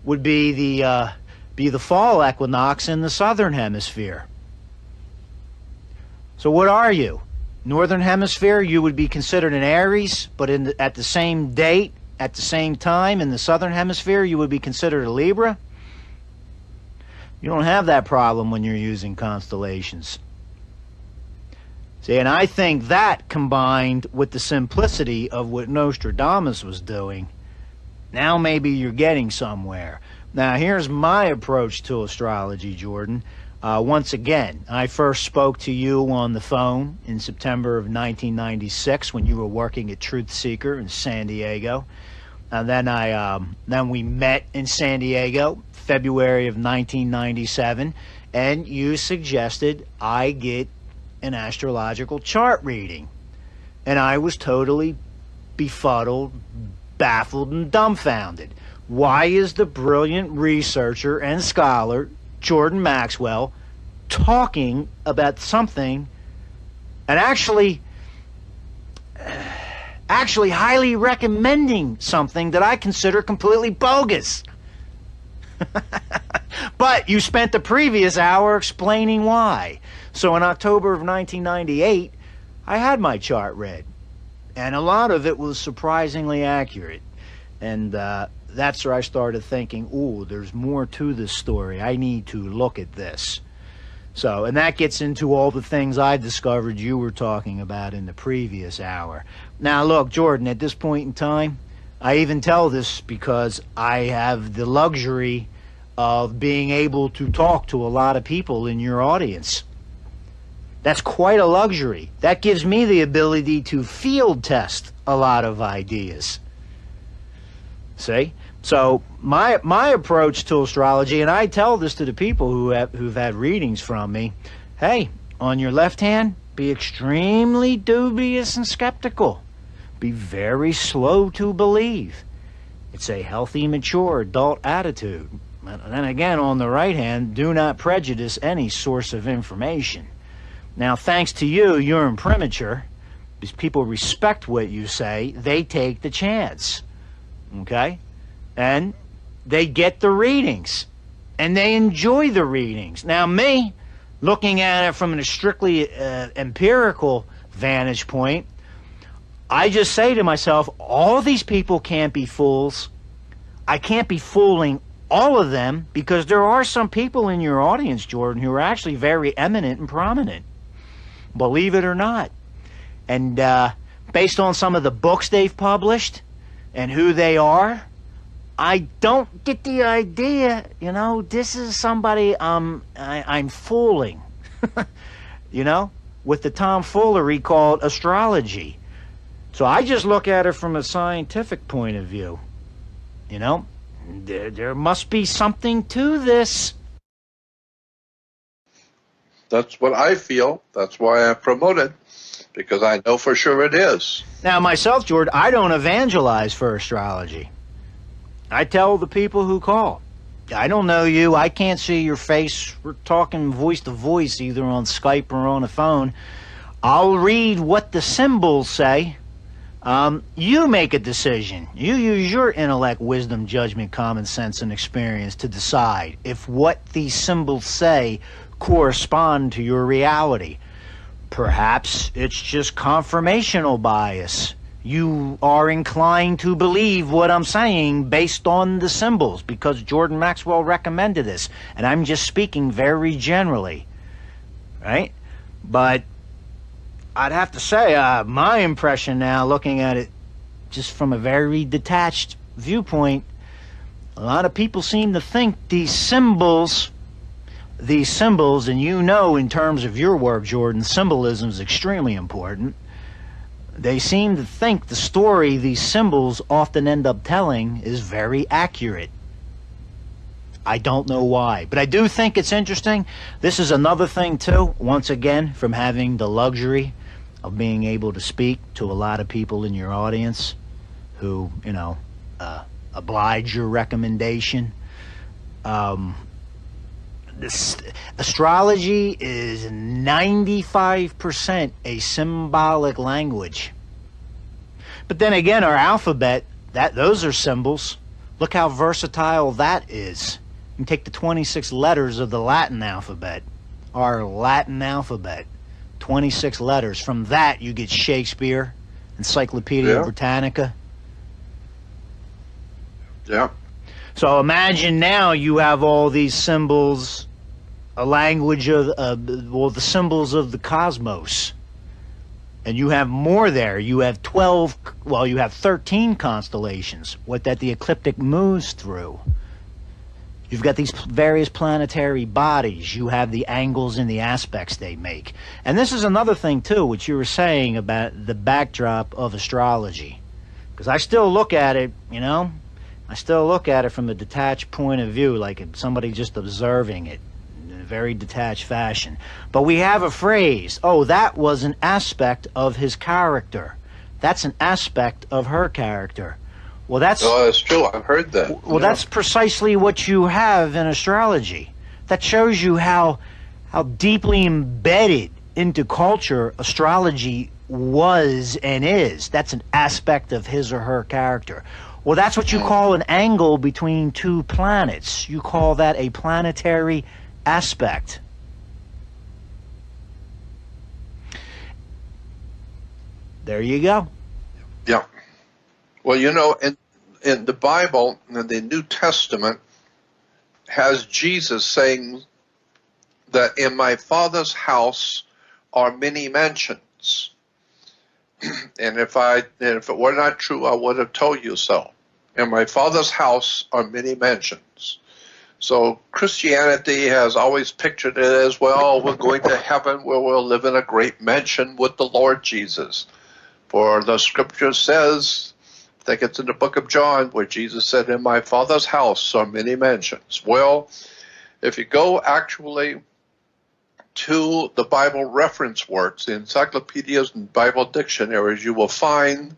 would be the fall equinox in the southern hemisphere. So what are you? Northern hemisphere, you would be considered an Aries, but at the same date, at the same time, in the southern hemisphere, you would be considered a Libra. You don't have that problem when you're using constellations. See, and I think that, combined with the simplicity of what Nostradamus was doing, now maybe you're getting somewhere. Now, here's my approach to astrology, Jordan. Once again, I first spoke to you on the phone in September of 1996 when you were working at Truth Seeker in San Diego. And then we met in San Diego, February of 1997, and you suggested I get an astrological chart reading. And I was totally befuddled, baffled, and dumbfounded. Why is the brilliant researcher and scholar Jordan Maxwell talking about something and actually highly recommending something that I consider completely bogus? But you spent the previous hour explaining why. So in October of 1998, I had my chart read, and a lot of it was surprisingly accurate. And that's where I started thinking, ooh, there's more to this story. I need to look at this. So, and that gets into all the things I discovered you were talking about in the previous hour. Now, look, Jordan, at this point in time, I even tell this because I have the luxury of being able to talk to a lot of people in your audience. That's quite a luxury. That gives me the ability to field test a lot of ideas. See? So my approach to astrology, and I tell this to the people who've had readings from me, hey, on your left hand, be extremely dubious and skeptical. Be very slow to believe. It's a healthy, mature, adult attitude. And then again, on the right hand, do not prejudice any source of information. Now, thanks to you, you're imprimatur, because people respect what you say. They take the chance, okay? And they get the readings, and they enjoy the readings. Now, me, looking at it from a strictly empirical vantage point, I just say to myself, all these people can't be fools. I can't be fooling all of them, because there are some people in your audience, Jordan, who are actually very eminent and prominent. Believe it or not. And based on some of the books they've published and who they are, I don't get the idea, you know, this is somebody I'm fooling, you know, with the tomfoolery called astrology. So I just look at it from a scientific point of view, you know. There must be something to this. That's what I feel. That's why I promote it, because I know for sure it is. Now, myself, George, I don't evangelize for astrology. I tell the people who call. I don't know you. I can't see your face. We're talking voice to voice, either on Skype or on a phone. I'll read what the symbols say. You make a decision. You use your intellect, wisdom, judgment, common sense, and experience to decide if what these symbols say correspond to your reality. Perhaps it's just confirmational bias. You are inclined to believe what I'm saying based on the symbols because Jordan Maxwell recommended this, and I'm just speaking very generally, right? But I'd have to say my impression now, looking at it just from a very detached viewpoint, a lot of people seem to think these symbols, and you know, in terms of your work, Jordan, symbolism is extremely important. They seem to think the story these symbols often end up telling is very accurate. I don't know why, but I do think it's interesting. This is another thing, too, once again, from having the luxury of being able to speak to a lot of people in your audience who, you know, oblige your recommendation. This astrology is 95% a symbolic language. But then again, our alphabet, those are symbols. Look how versatile that is. You can take the 26 letters of the Latin alphabet, our Latin alphabet, 26 letters. From that, you get Shakespeare, Encyclopedia Britannica. Yeah. So imagine now you have all these symbols, a language of, the symbols of the cosmos. And you have more there. You have 13 constellations, what that the ecliptic moves through. You've got these various planetary bodies. You have the angles and the aspects they make. And this is another thing, too, which you were saying about the backdrop of astrology. Because I still look at it, you know, I still look at it from a detached point of view, like somebody just observing it in a very detached fashion. But we have a phrase, oh, that was an aspect of his character. That's an aspect of her character. Well, that's true. I've heard that. Well, that's precisely what you have in astrology. That shows you how deeply embedded into culture astrology was and is. That's an aspect of his or her character. Well, that's what you call an angle between two planets. You call that a planetary aspect. There you go. Yeah. Well, you know, in the Bible, in the New Testament, has Jesus saying that in my Father's house are many mansions. And if it were not true, I would have told you so. In my Father's house are many mansions. So Christianity has always pictured it as, well, we're going to heaven where we'll live in a great mansion with the Lord Jesus. For the scripture says, I think it's in the book of John, where Jesus said, in my Father's house are many mansions. Well, if you go actually to the Bible reference works, the encyclopedias and Bible dictionaries, you will find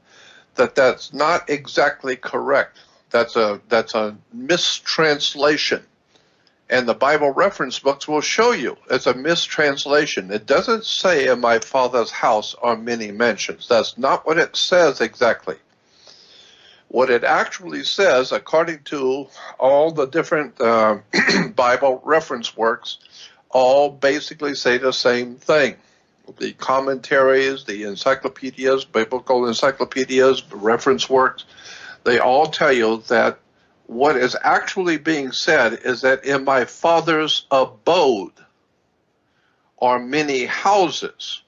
that that's not exactly correct. That's a mistranslation. And the Bible reference books will show you it's a mistranslation. It doesn't say in my Father's house are many mansions. That's not what it says exactly. What it actually says, according to all the different Bible reference works, all basically say the same thing. The commentaries, the encyclopedias, biblical encyclopedias, reference works, they all tell you that what is actually being said is that in my Father's abode are many houses.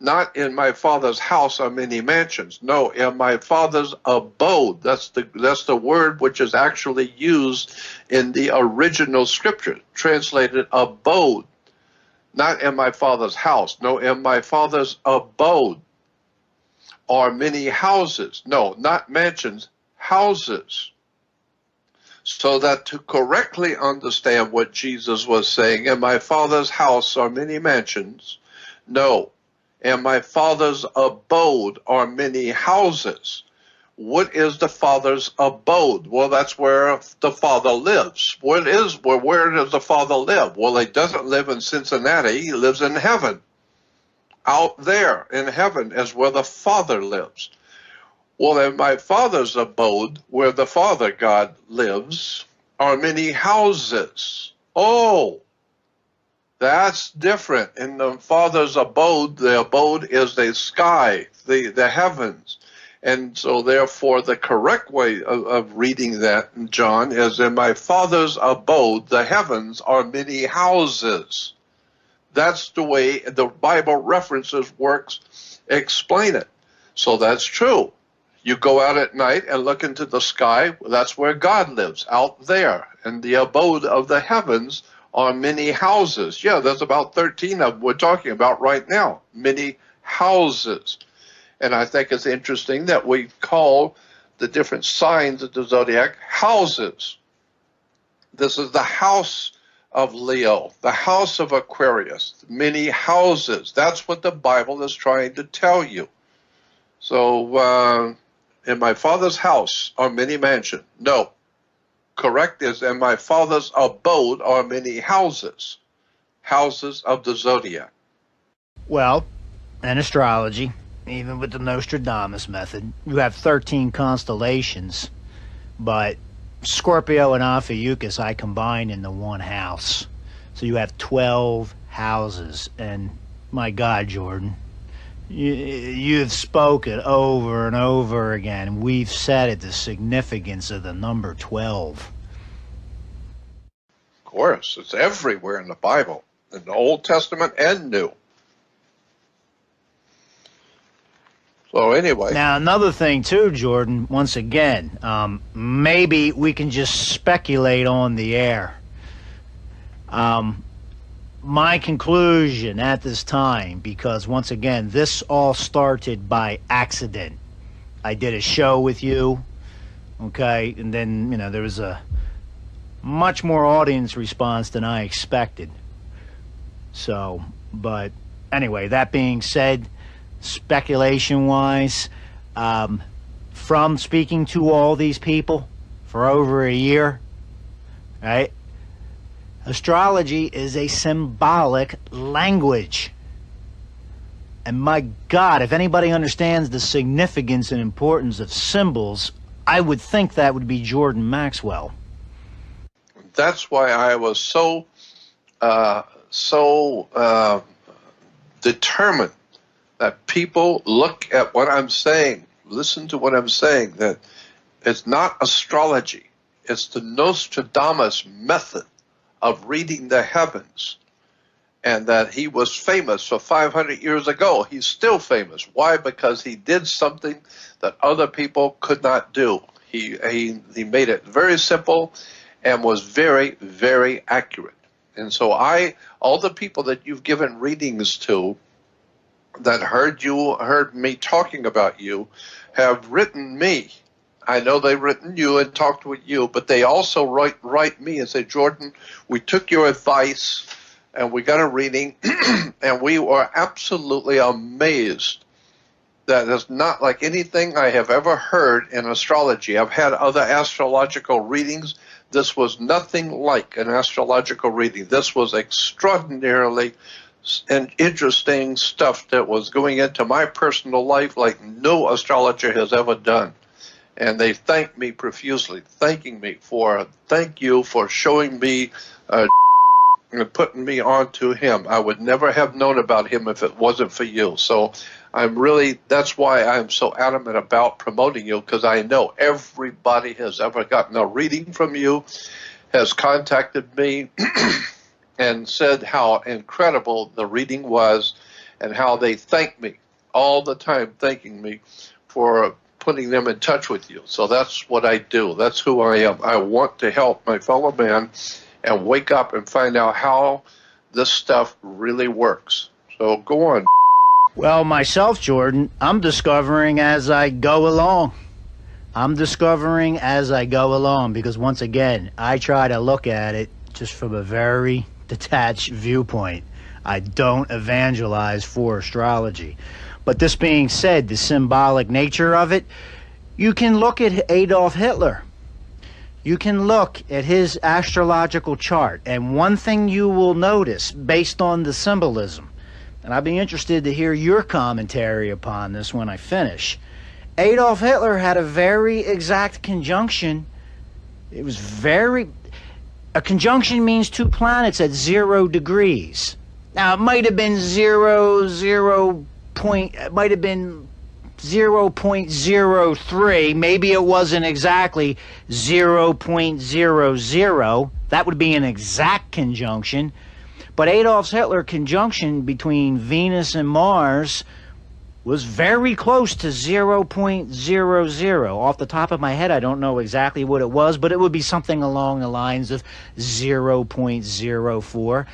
Not in my Father's house are many mansions. No, in my Father's abode. That's the word which is actually used in the original scripture, translated abode. Not in my Father's house. No, in my Father's abode are many houses. No, not mansions, houses. So that to correctly understand what Jesus was saying, in my Father's house are many mansions, no, in my Father's abode are many houses. What is the Father's abode? Well, that's where the Father lives. Where does the Father live? Well, he doesn't live in Cincinnati, he lives in heaven. Out there in heaven is where the Father lives. Well, in my Father's abode, where the Father God lives, are many houses. Oh, that's different. In the Father's abode, the abode is the sky, the heavens. And so therefore the correct way of reading that, John, is in my Father's abode, the heavens are many houses. That's the way the Bible references works explain it. So that's true. You go out at night and look into the sky, that's where God lives, out there. And the abode of the heavens are many houses. Yeah, there's about 13 of them we're talking about right now, many houses. And I think it's interesting that we call the different signs of the zodiac houses. This is the house of Leo, the house of Aquarius, many houses. That's what the Bible is trying to tell you. So, in my Father's house are many mansions. No. Correct is in my Father's abode are many houses. Houses of the zodiac. Well, in astrology, even with the Nostradamus method, you have 13 constellations, but Scorpio and Ophiuchus I combine into one house. So you have 12 houses, and my God, Jordan, you've spoken over and over again. We've said it, the significance of the number 12. Of course, it's everywhere in the Bible, in the Old Testament and New. So anyway. Now, another thing too, Jordan, once again, maybe we can just speculate on the air. My conclusion at this time, because once again, this all started by accident. I did a show with you, okay, and then, there was a much more audience response than I expected. So, but anyway, that being said, speculation-wise, from speaking to all these people for over a year, right? Astrology is a symbolic language. And my God, if anybody understands the significance and importance of symbols, I would think that would be Jordan Maxwell. That's why I was so determined that people look at what I'm saying, listen to what I'm saying, that it's not astrology. It's the Nostradamus method of reading the heavens, and that he was famous for 500 years ago. He's still famous. Why? Because he did something that other people could not do. He made it very simple, and was very, very accurate. And so all the people that you've given readings to that heard me talking about you, have written me. I know they've written you and talked with you, but they also write me and say, Jordan, we took your advice and we got a reading, and we were absolutely amazed. That is not like anything I have ever heard in astrology. I've had other astrological readings. This was nothing like an astrological reading. This was extraordinarily and interesting stuff that was going into my personal life like no astrologer has ever done. And they thanked me profusely, thank you for showing me and putting me on to him. I would never have known about him if it wasn't for you. So that's why I'm so adamant about promoting you, because I know everybody has ever gotten a reading from you, has contacted me and said how incredible the reading was and how they thank me all the time, thanking me for putting them in touch with you. So that's what I do. That's who I am. I want to help my fellow man and wake up and find out how this stuff really works. So go on. Well, myself, Jordan, I'm discovering as I go along. Because once again, I try to look at it just from a very detached viewpoint. I don't evangelize for astrology. But this being said, the symbolic nature of it, you can look at Adolf Hitler. You can look at his astrological chart, and one thing you will notice based on the symbolism, and I'd be interested to hear your commentary upon this when I finish. Adolf Hitler had a very exact conjunction. A conjunction means two planets at 0 degrees. Now, it might have been 0.03. Maybe it wasn't exactly 0.00. That would be an exact conjunction. But Adolf Hitler conjunction between Venus and Mars was very close to 0.00. Off the top of my head, I don't know exactly what it was, but it would be something along the lines of 0.04.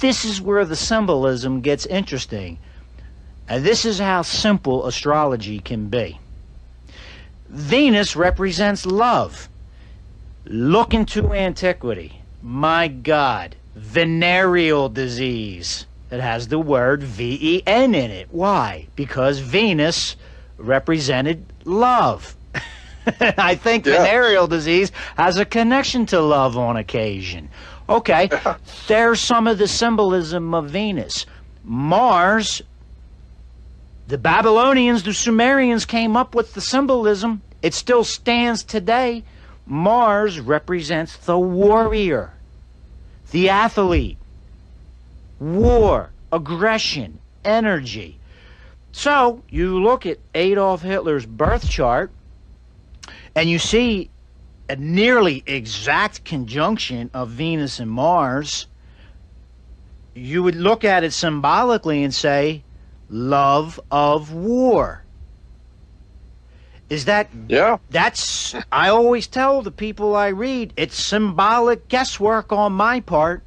This is where the symbolism gets interesting. And this is how simple astrology can be. Venus represents love. Look into antiquity. My God, venereal disease. It has the word V-E-N in it. Why? Because Venus represented love. I think venereal disease has a connection to love on occasion. Okay, there's some of the symbolism of Venus. Mars, the Babylonians, the Sumerians came up with the symbolism. It still stands today. Mars represents the warrior, the athlete, war, aggression, energy. So you look at Adolf Hitler's birth chart and you see a nearly exact conjunction of Venus and Mars. You would look at it symbolically and say, love of war. Is that? Yeah. That's, I always tell the people I read, it's symbolic guesswork on my part,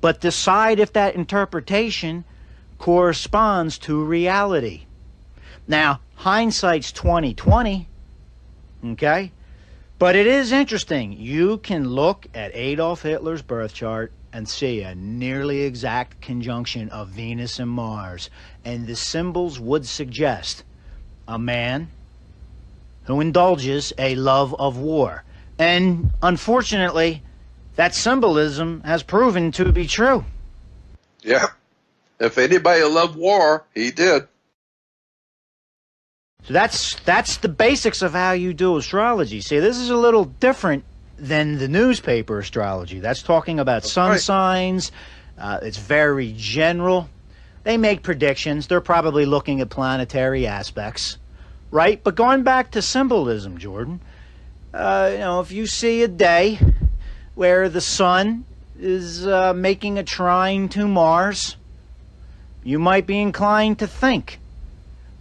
but decide if that interpretation corresponds to reality. Now, hindsight's 20/20, okay? But it is interesting. You can look at Adolf Hitler's birth chart and see a nearly exact conjunction of Venus and Mars, and the symbols would suggest a man who indulges a love of war. And unfortunately, that symbolism has proven to be true. Yeah. If anybody loved war, he did. So that's the basics of how you do astrology. See, this is a little different than the newspaper astrology. That's talking about sun signs. It's very general. They make predictions. They're probably looking at planetary aspects, right? But going back to symbolism, Jordan, if you see a day where the sun is making a trine to Mars, you might be inclined to think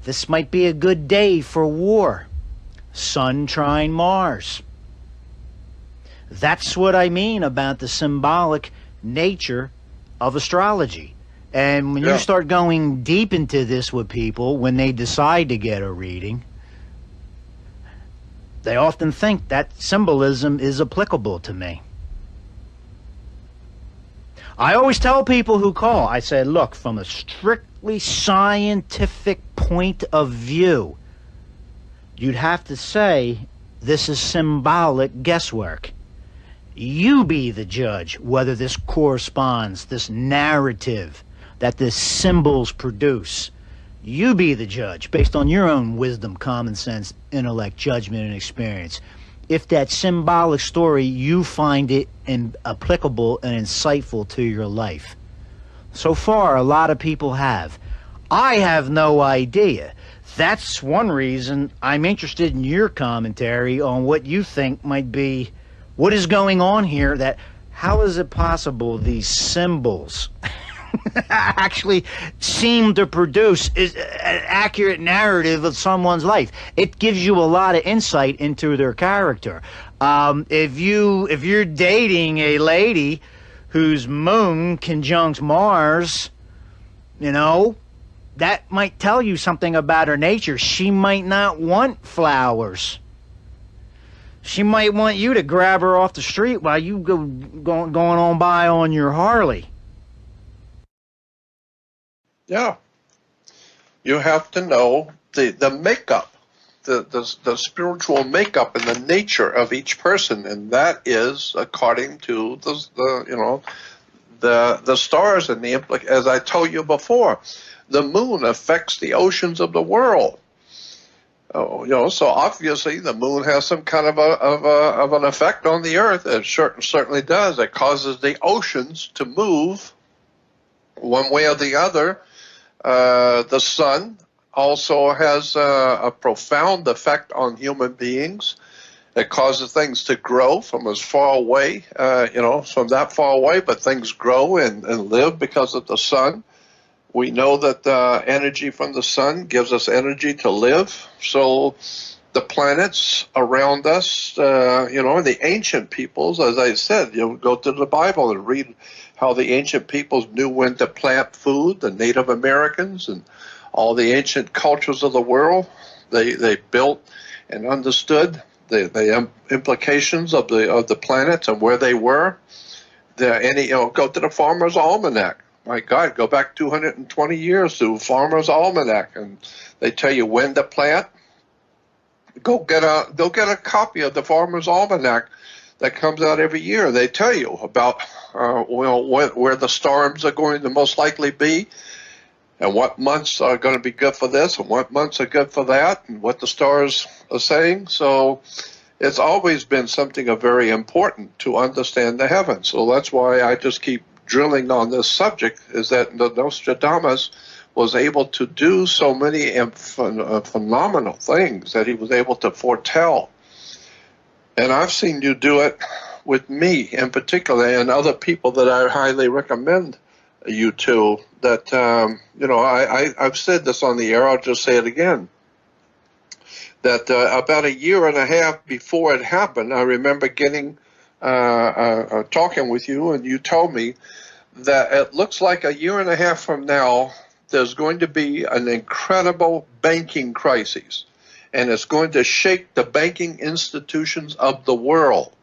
this might be a good day for war. Sun trine Mars. That's what I mean about the symbolic nature of astrology. And when you start going deep into this with people, when they decide to get a reading, they often think that symbolism is applicable to me. I always tell people who call, I say, look, from a strictly scientific point of view, you'd have to say this is symbolic guesswork. You be the judge whether this corresponds, this narrative that the symbols produce. You be the judge based on your own wisdom, common sense, intellect, judgment, and experience. If that symbolic story, you find it applicable and insightful to your life. So far, a lot of people have. I have no idea. That's one reason I'm interested in your commentary on what you think might be, what is going on here, that how is it possible these symbols actually seem to produce an accurate narrative of someone's life? It gives you a lot of insight into their character. If you're dating a lady whose moon conjuncts Mars, you know, that might tell you something about her nature. She might not want flowers. She might want you to grab her off the street while you going on by on your Harley. Yeah. You have to know the makeup, the spiritual makeup and the nature of each person, and that is according to the stars and the as I told you before, the moon affects the oceans of the world. So obviously the moon has some kind of an effect on the earth. It certainly does. It causes the oceans to move one way or the other. The sun also has a profound effect on human beings. It causes things to grow from as far away, from that far away, but things grow and live because of the sun. We know that energy from the sun gives us energy to live. So the planets around us, the ancient peoples, as I said, go to the Bible and read how the ancient peoples knew when to plant food, the Native Americans and all the ancient cultures of the world. They built and understood the implications of the planets and where they were. Go to the Farmer's Almanac. My God, go back 220 years to Farmer's Almanac, and they tell you when to plant. Go get a copy of the Farmer's Almanac that comes out every year. They tell you about where the storms are going to most likely be, and what months are going to be good for this, and what months are good for that, and what the stars are saying. So it's always been something of very important to understand the heavens. So that's why I just keep drilling on this subject, is that the Nostradamus was able to do so many phenomenal things that he was able to foretell. And I've seen you do it with me in particular, and other people that I highly recommend you to. That I've said this on the air, I'll just say it again. That about a year and a half before it happened, I remember talking with you, and you told me that it looks like a year and a half from now, there's going to be an incredible banking crisis, and it's going to shake the banking institutions of the world.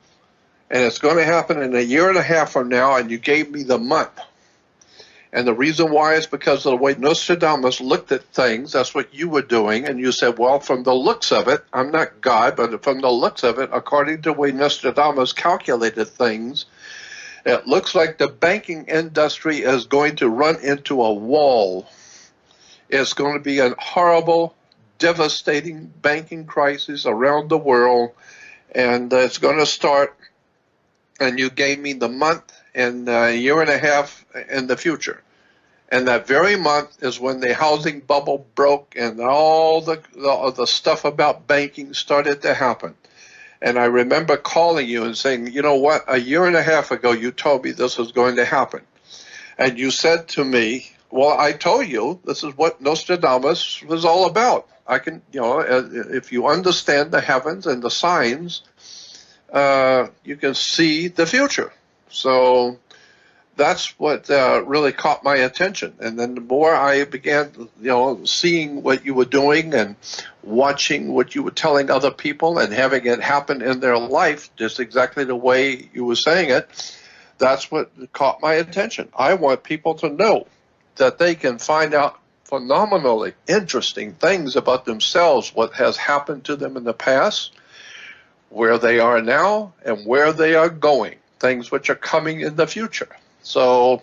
And it's going to happen in a year and a half from now, and you gave me the month. And the reason why is because of the way Nostradamus looked at things. That's what you were doing. And you said, well, from the looks of it, I'm not God, but from the looks of it, according to the way Nostradamus calculated things, it looks like the banking industry is going to run into a wall. It's going to be a horrible, devastating banking crisis around the world. And it's going to start, and you gave me the month and a year and a half in the future. And that very month is when the housing bubble broke and all the stuff about banking started to happen. And I remember calling you and saying, you know what, a year and a half ago you told me this was going to happen. And you said to me, well, I told you this is what Nostradamus was all about. I can, if you understand the heavens and the signs, you can see the future. So that's what really caught my attention. And then the more I began, seeing what you were doing and watching what you were telling other people and having it happen in their life, just exactly the way you were saying it, that's what caught my attention. I want people to know that they can find out phenomenally interesting things about themselves, what has happened to them in the past, where they are now, and where they are going, things which are coming in the future. So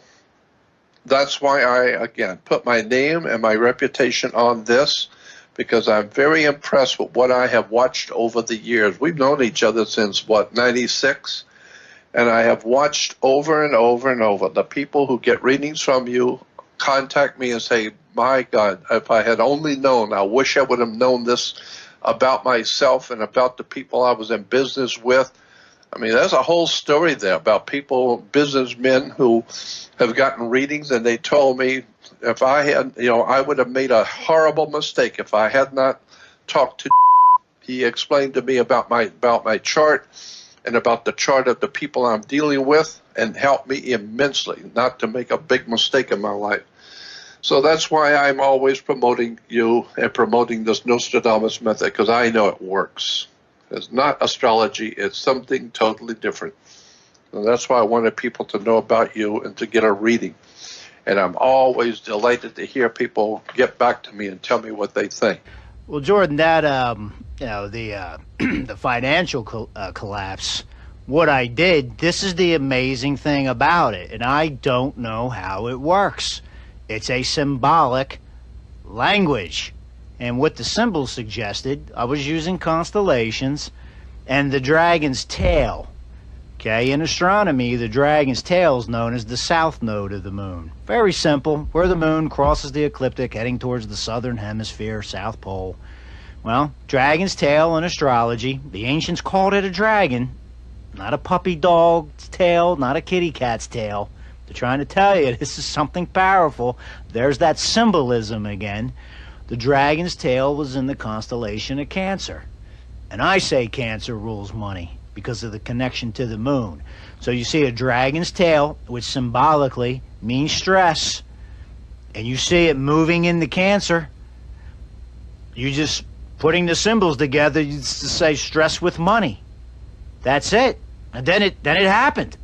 that's why I, again, put my name and my reputation on this, because I'm very impressed with what I have watched over the years. We've known each other since, 96? And I have watched over and over and over. The people who get readings from you contact me and say, my God, if I had only known, I wish I would have known this about myself and about the people I was in business with. I mean, there's a whole story there about people, businessmen who have gotten readings, and they told me if I had, I would have made a horrible mistake if I had not talked to. He explained to me about my chart and about the chart of the people I'm dealing with, and helped me immensely not to make a big mistake in my life. So that's why I'm always promoting you and promoting this Nostradamus method, because I know it works. It's not astrology, it's something totally different. And that's why I wanted people to know about you and to get a reading. And I'm always delighted to hear people get back to me and tell me what they think. Well, Jordan, that the financial collapse, what I did, this is the amazing thing about it, and I don't know how it works. It's a symbolic language. And what the symbol suggested, I was using constellations and the dragon's tail. Okay, in astronomy, the dragon's tail is known as the south node of the moon. Very simple, where the moon crosses the ecliptic heading towards the southern hemisphere, south pole. Well, dragon's tail in astrology, the ancients called it a dragon, not a puppy dog's tail, not a kitty cat's tail. They're trying to tell you this is something powerful. There's that symbolism again. The dragon's tail was in the constellation of Cancer. And I say Cancer rules money because of the connection to the moon. So you see a dragon's tail, which symbolically means stress, and you see it moving into Cancer. You just putting the symbols together to say stress with money. That's it. And then it happened.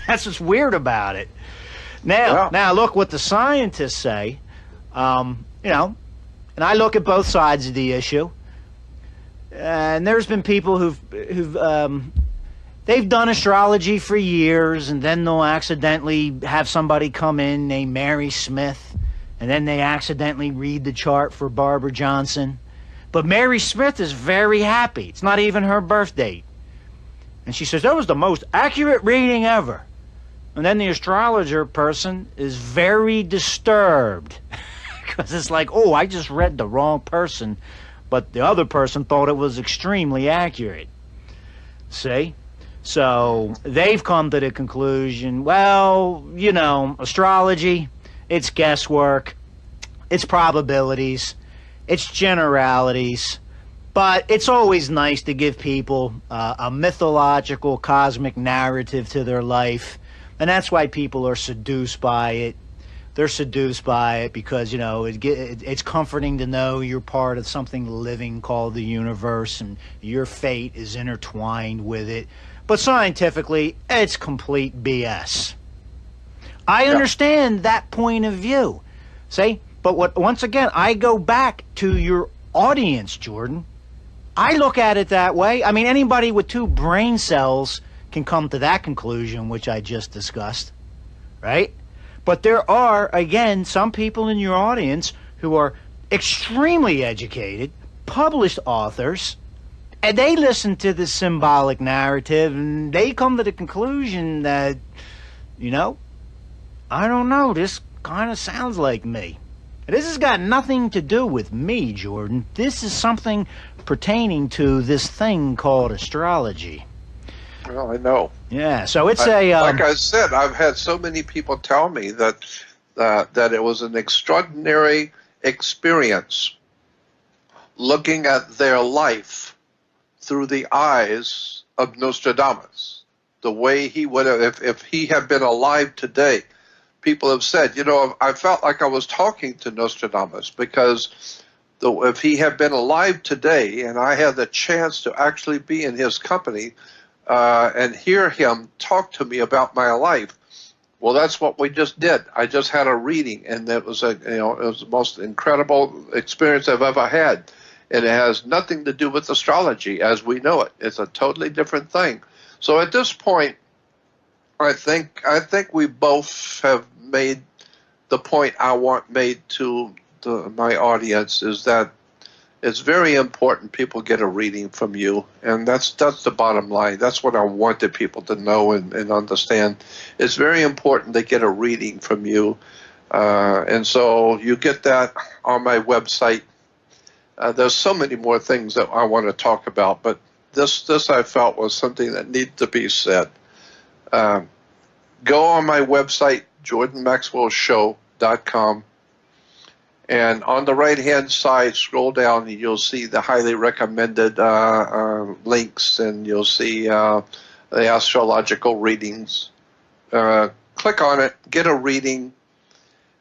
That's what's weird about it. Now look what the scientists say. And I look at both sides of the issue. And there's been people who've they've done astrology for years, and then they'll accidentally have somebody come in named Mary Smith, and then they accidentally read the chart for Barbara Johnson. But Mary Smith is very happy. It's not even her birth date. And she says, that was the most accurate reading ever. And then the astrologer person is very disturbed. Because it's like, oh, I just read the wrong person, but the other person thought it was extremely accurate. See? So they've come to the conclusion, well, astrology, it's guesswork, it's probabilities, it's generalities, but it's always nice to give people a mythological, cosmic narrative to their life, and that's why people are seduced by it. They're seduced by it because, it's comforting to know you're part of something living called the universe and your fate is intertwined with it. But scientifically, it's complete BS. I understand that point of view. See? But once again, I go back to your audience, Jordan. I look at it that way. I mean, anybody with 2 brain cells can come to that conclusion, which I just discussed, right? But there are, again, some people in your audience who are extremely educated, published authors, and they listen to this symbolic narrative, and they come to the conclusion that, I don't know, this kind of sounds like me. This has got nothing to do with me, Jordan. This is something pertaining to this thing called astrology. Well, I know. Yeah, so it's like I said, I've had so many people tell me that it was an extraordinary experience looking at their life through the eyes of Nostradamus. The way he would have, if he had been alive today, people have said, you know, I felt like I was talking to Nostradamus because if he had been alive today and I had the chance to actually be in his company and hear him talk to me about my life, well, that's what we just did. I just had a reading, and it was it was the most incredible experience I've ever had. And it has nothing to do with astrology as we know it. It's a totally different thing. So at this point, I think we both have made the point I want made to my audience, is that it's very important people get a reading from you, and that's the bottom line. That's what I wanted people to know and understand. It's very important they get a reading from you, and so you get that on my website. There's so many more things that I want to talk about, but this I felt was something that needed to be said. Go on my website, jordanmaxwellshow.com, and on the right-hand side, scroll down, and you'll see the highly recommended links, and you'll see the astrological readings. Click on it, get a reading,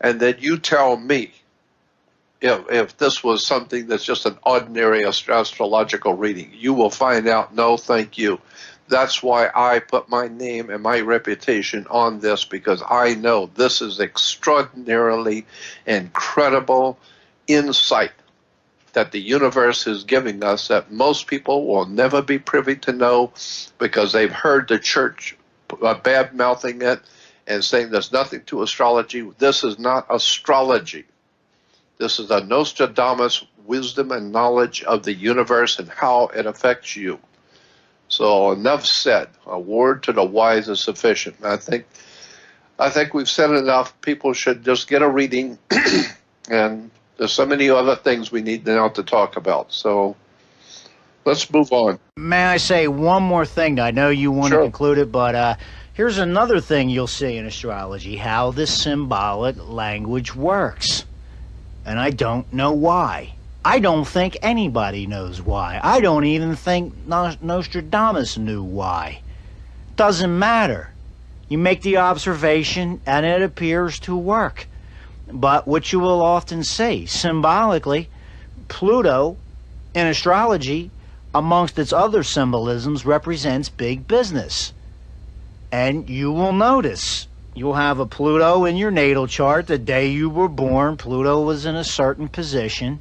and then you tell me if this was something that's just an ordinary astrological reading. You will find out, no, thank you. That's why I put my name and my reputation on this, because I know this is extraordinarily incredible insight that the universe is giving us that most people will never be privy to know, because they've heard the church bad-mouthing it and saying there's nothing to astrology. This is not astrology. This is a Nostradamus wisdom and knowledge of the universe and how it affects you. So enough said. A word to the wise is sufficient. I think we've said enough. People should just get a reading, and there's so many other things we need now to talk about. So let's move on. May I say one more thing? I know you want to conclude it, but here's another thing you'll see in astrology: how this symbolic language works. And I don't know why. I don't think anybody knows why. I don't even think Nostradamus knew why. Doesn't matter. You make the observation and it appears to work. But what you will often see, symbolically, Pluto in astrology, amongst its other symbolisms, represents big business. And you will notice, you'll have a Pluto in your natal chart. The day you were born, Pluto was in a certain position.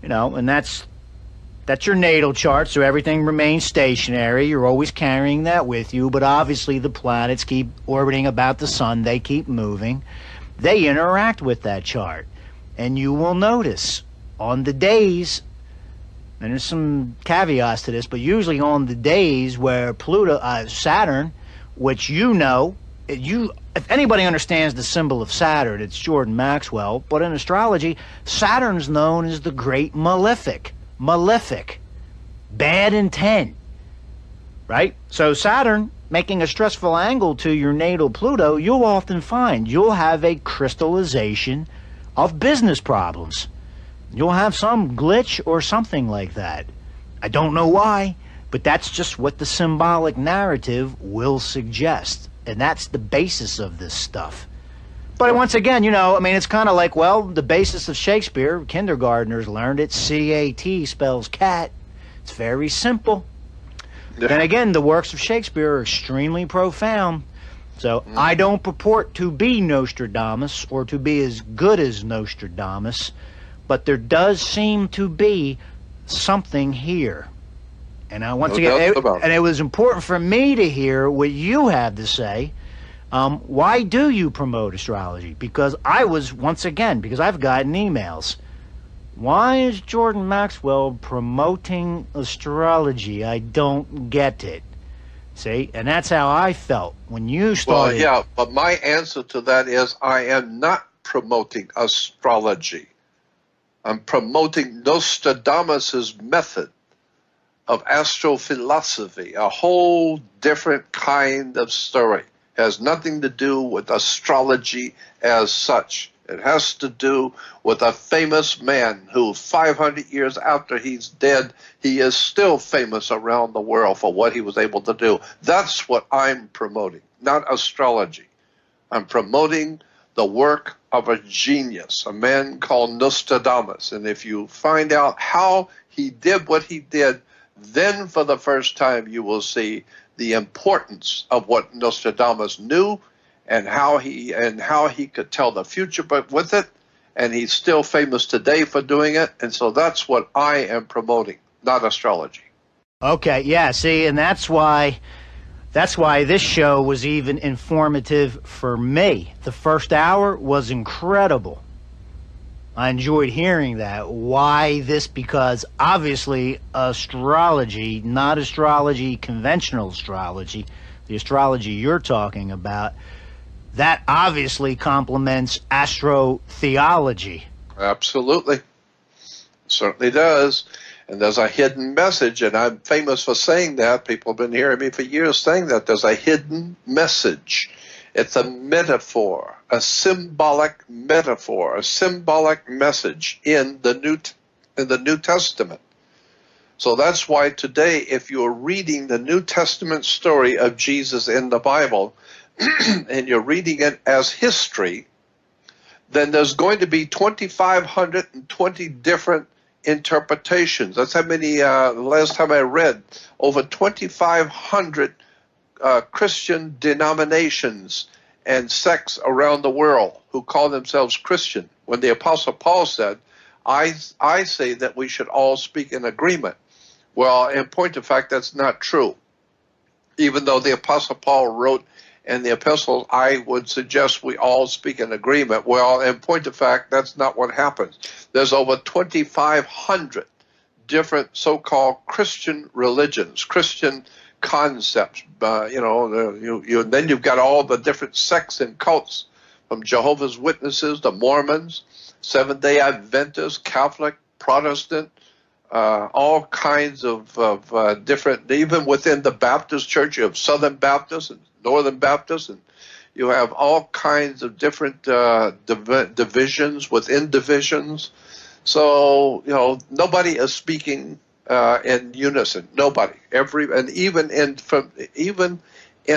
You know, and that's your natal chart, so everything remains stationary. You're always carrying that with you, but obviously the planets keep orbiting about the sun. They keep moving. They interact with that chart. And you will notice on the days, and there's some caveats to this, but usually on the days where Saturn, which you know, if anybody understands the symbol of Saturn, it's Jordan Maxwell. But in astrology, Saturn's known as the great malefic. Malefic. Bad intent. Right? So Saturn, making a stressful angle to your natal Pluto, you'll often find you'll have a crystallization of business problems. You'll have some glitch or something like that. I don't know why, but that's just what the symbolic narrative will suggest. And that's the basis of this stuff. But once again, you know, I mean, it's kind of like, well, the basis of Shakespeare, kindergartners learned it. C-A-T spells cat. It's very simple. Yeah. Then again, the works of Shakespeare are extremely profound. So I don't purport to be Nostradamus or to be as good as Nostradamus, but there does seem to be something here. And once again, it was important for me to hear what you had to say. Why do you promote astrology? Because because I've gotten emails. Why is Jordan Maxwell promoting astrology? I don't get it. See, and that's how I felt when you started. Well, yeah, but my answer to that is I am not promoting astrology. I'm promoting Nostradamus's method of astrophilosophy, a whole different kind of story. Has nothing to do with astrology as such. It has to do with a famous man who 500 years after he's dead, he is still famous around the world for what he was able to do. That's what I'm promoting, not astrology. I'm promoting the work of a genius, a man called Nostradamus. And if you find out how he did what he did, then for the first time you will see the importance of what Nostradamus knew and how he could tell the future but with it, and he's still famous today for doing it. And so that's what I am promoting, not astrology. Okay, yeah, see, and that's why this show was even informative for me. The first hour was incredible. I enjoyed hearing that. Why this? Because obviously astrology, not astrology, conventional astrology, the astrology you're talking about, that obviously complements astrotheology. Absolutely. It certainly does. And there's a hidden message, and I'm famous for saying that. People have been hearing me for years saying that. There's a hidden message. It's a metaphor, a symbolic metaphor, a symbolic message in the New Testament. So that's why today, if you're reading the New Testament story of Jesus in the Bible, and you're reading it as history, then there's going to be 2,520 different interpretations. That's how many, the last time I read, over 2,500 Christian denominations and sects around the world who call themselves Christian. When the Apostle Paul said, I say that we should all speak in agreement. Well, in point of fact, that's not true. Even though the Apostle Paul wrote in the epistles, I would suggest we all speak in agreement. Well, in point of fact, that's not what happens. There's over 2,500 different so-called Christian religions, Christian concepts. Then you've got all the different sects and cults, from Jehovah's Witnesses to Mormons, Seventh-day Adventists, Catholic, Protestant, all kinds of different, even within the Baptist Church, you have Southern Baptists and Northern Baptists, and you have all kinds of different divisions within divisions. So, nobody is speaking in unison. Nobody. Even in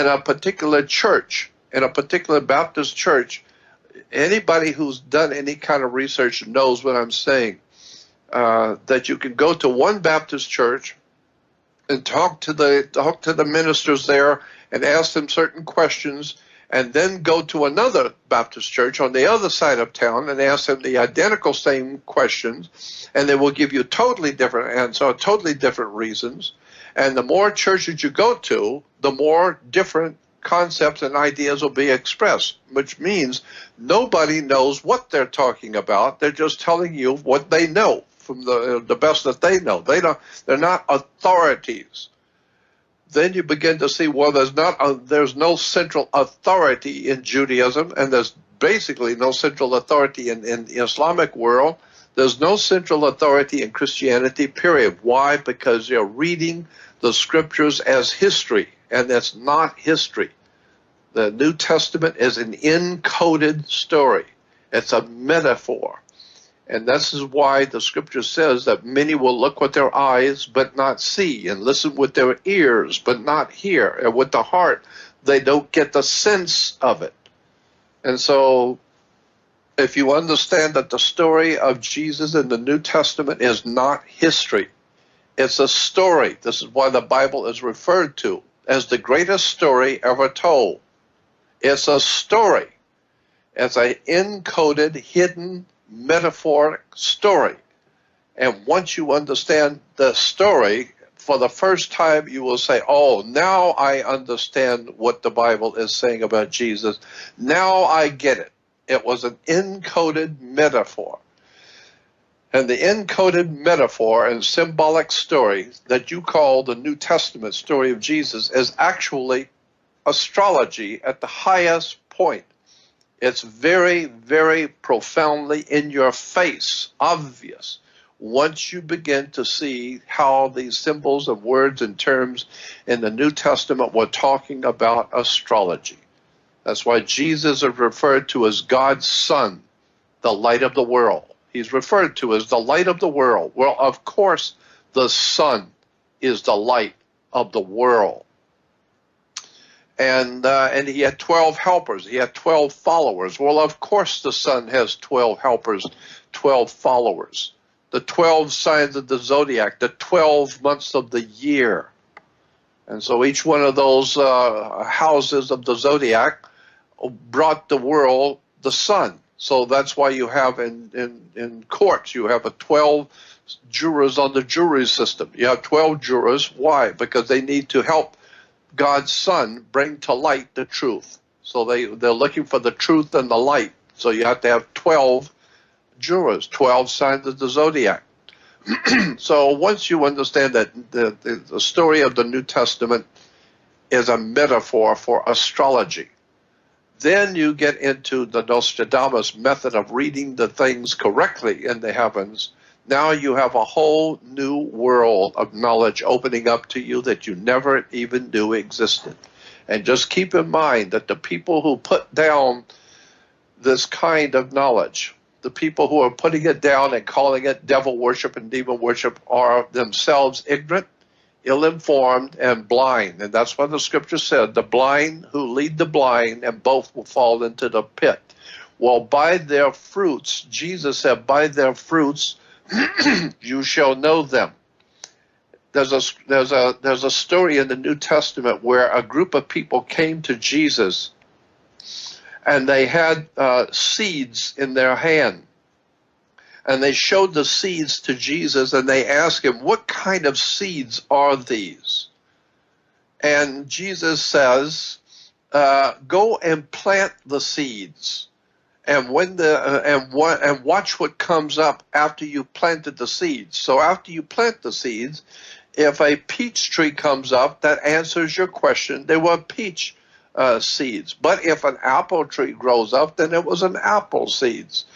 a particular church, in a particular Baptist church, anybody who's done any kind of research knows what I'm saying. That you can go to one Baptist church and talk to the ministers there and ask them certain questions, and then go to another Baptist church on the other side of town and ask them the identical same questions, and they will give you totally different answers, totally different reasons. And the more churches you go to, the more different concepts and ideas will be expressed, which means nobody knows what they're talking about. They're just telling you what they know from the best that they know. They're not authorities. Then you begin to see, well, there's no central authority in Judaism, and there's basically no central authority in the Islamic world. There's no central authority in Christianity, period. Why? Because you're reading the scriptures as history, and that's not history. The New Testament is an encoded story. It's a metaphor. And this is why the scripture says that many will look with their eyes but not see, and listen with their ears but not hear, and with the heart they don't get the sense of it. And so if you understand that the story of Jesus in the New Testament is not history, it's a story. This is why the Bible is referred to as the greatest story ever told. It's a story. It's an encoded, hidden, metaphoric story. And once you understand the story, for the first time you will say, oh, now I understand what the Bible is saying about Jesus. Now I get it. It was an encoded metaphor. And the encoded metaphor and symbolic story that you call the New Testament story of Jesus is actually astrology at the highest point. It's very, very profoundly in your face, obvious, once you begin to see how these symbols of words and terms in the New Testament were talking about astrology. That's why Jesus is referred to as God's Son, the light of the world. He's referred to as the light of the world. Well, of course, the sun is the light of the world. And he had 12 helpers. He had 12 followers. Well, of course, the sun has 12 helpers, 12 followers. The 12 signs of the zodiac, the 12 months of the year. And so each one of those houses of the zodiac brought the world the sun. So that's why you have in courts, you have 12 jurors on the jury system. You have 12 jurors. Why? Because they need to help God's Son bring to light the truth. So they're looking for the truth and the light. So you have to have 12 jurors, 12 signs of the zodiac. So once you understand that the story of the New Testament is a metaphor for astrology, then you get into the Nostradamus method of reading the things correctly in the heavens. Now you have a whole new world of knowledge opening up to you that you never even knew existed. And just keep in mind that the people who put down this kind of knowledge, the people who are putting it down and calling it devil worship and demon worship, are themselves ignorant, ill-informed, and blind. And that's what the scripture said, the blind who lead the blind, and both will fall into the pit. Well, by their fruits, Jesus said, by their fruits you shall know them. There's a story in the New Testament where a group of people came to Jesus and they had seeds in their hand. And they showed the seeds to Jesus and they asked him, what kind of seeds are these? And Jesus says, go and plant the seeds. And and watch what comes up after you planted the seeds. So after you plant the seeds, if a peach tree comes up, that answers your question. They were peach seeds. But if an apple tree grows up, then it was an apple seeds.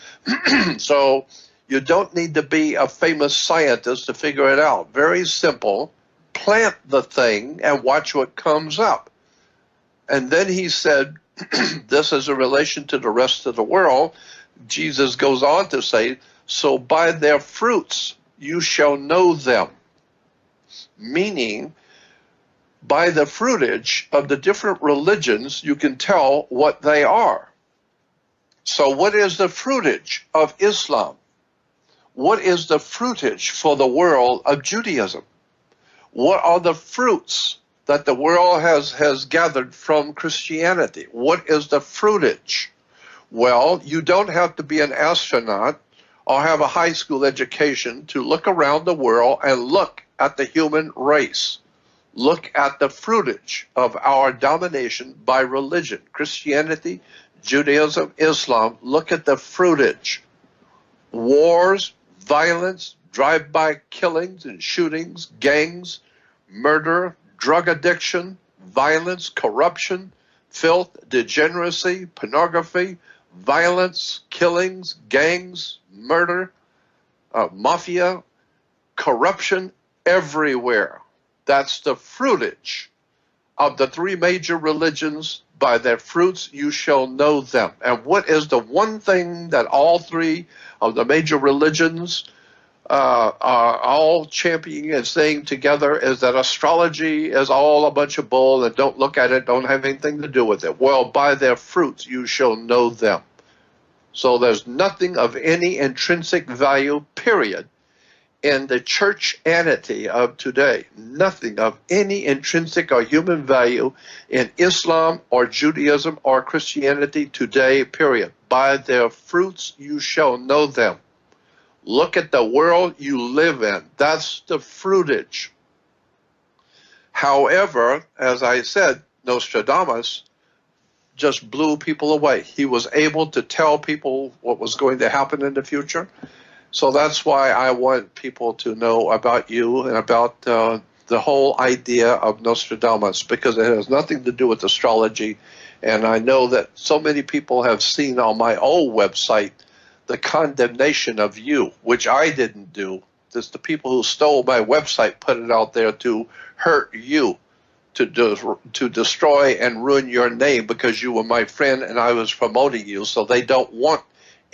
So you don't need to be a famous scientist to figure it out. Very simple. Plant the thing and watch what comes up. And then he said, this is in relation to the rest of the world. Jesus goes on to say, so by their fruits you shall know them. Meaning, by the fruitage of the different religions, you can tell what they are. So what is the fruitage of Islam? What is the fruitage for the world of Judaism? What are the fruits that the world has gathered from Christianity? What is the fruitage? Well, you don't have to be an astronaut or have a high school education to look around the world and look at the human race. Look at the fruitage of our domination by religion. Christianity, Judaism, Islam. Look at the fruitage. Wars, violence, drive-by killings and shootings, gangs, murder, drug addiction, violence, corruption, filth, degeneracy, pornography, violence, killings, gangs, murder, mafia, corruption everywhere. That's the fruitage of the three major religions. By their fruits you shall know them. And what is the one thing that all three of the major religions are all championing and saying together is that astrology is all a bunch of bull and don't look at it, don't have anything to do with it. Well, by their fruits you shall know them. So there's nothing of any intrinsic value, period, in the churchianity of today. Nothing of any intrinsic or human value in Islam or Judaism or Christianity today, period. By their fruits you shall know them. Look at the world you live in. That's the fruitage. However, as I said, Nostradamus just blew people away. He was able to tell people what was going to happen in the future. So that's why I want people to know about you and about the whole idea of Nostradamus, because it has nothing to do with astrology. And I know that so many people have seen on my old website the condemnation of you, which I didn't do. It's the people who stole my website put it out there to hurt you, to destroy and ruin your name because you were my friend and I was promoting you. So they don't want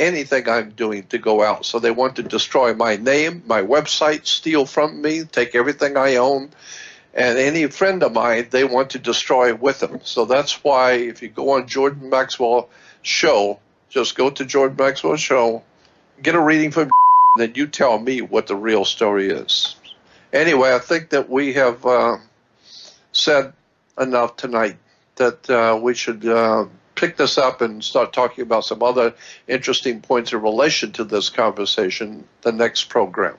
anything I'm doing to go out. So they want to destroy my name, my website, steal from me, take everything I own. And any friend of mine, they want to destroy with them. So that's why if you go on Jordan Maxwell show, just go to Jordan Maxwell show, get a reading from then you tell me what the real story is. Anyway, I think that we have said enough tonight, that we should pick this up and start talking about some other interesting points in relation to this conversation the next program.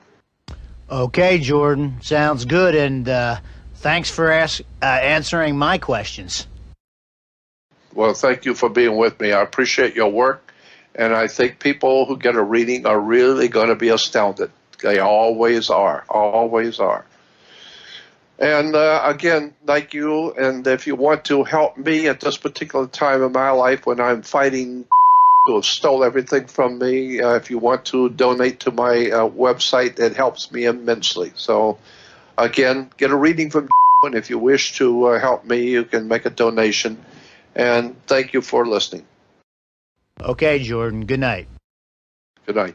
Okay, Jordan. Sounds good. And thanks for answering my questions. Well, thank you for being with me. I appreciate your work. And I think people who get a reading are really going to be astounded. They always are. Always are. And again, thank you. And if you want to help me at this particular time in my life when I'm fighting who have stole everything from me, if you want to donate to my website, it helps me immensely. So again, get a reading from and if you wish to help me, you can make a donation. And thank you for listening. Okay, Jordan. Good night. Good night.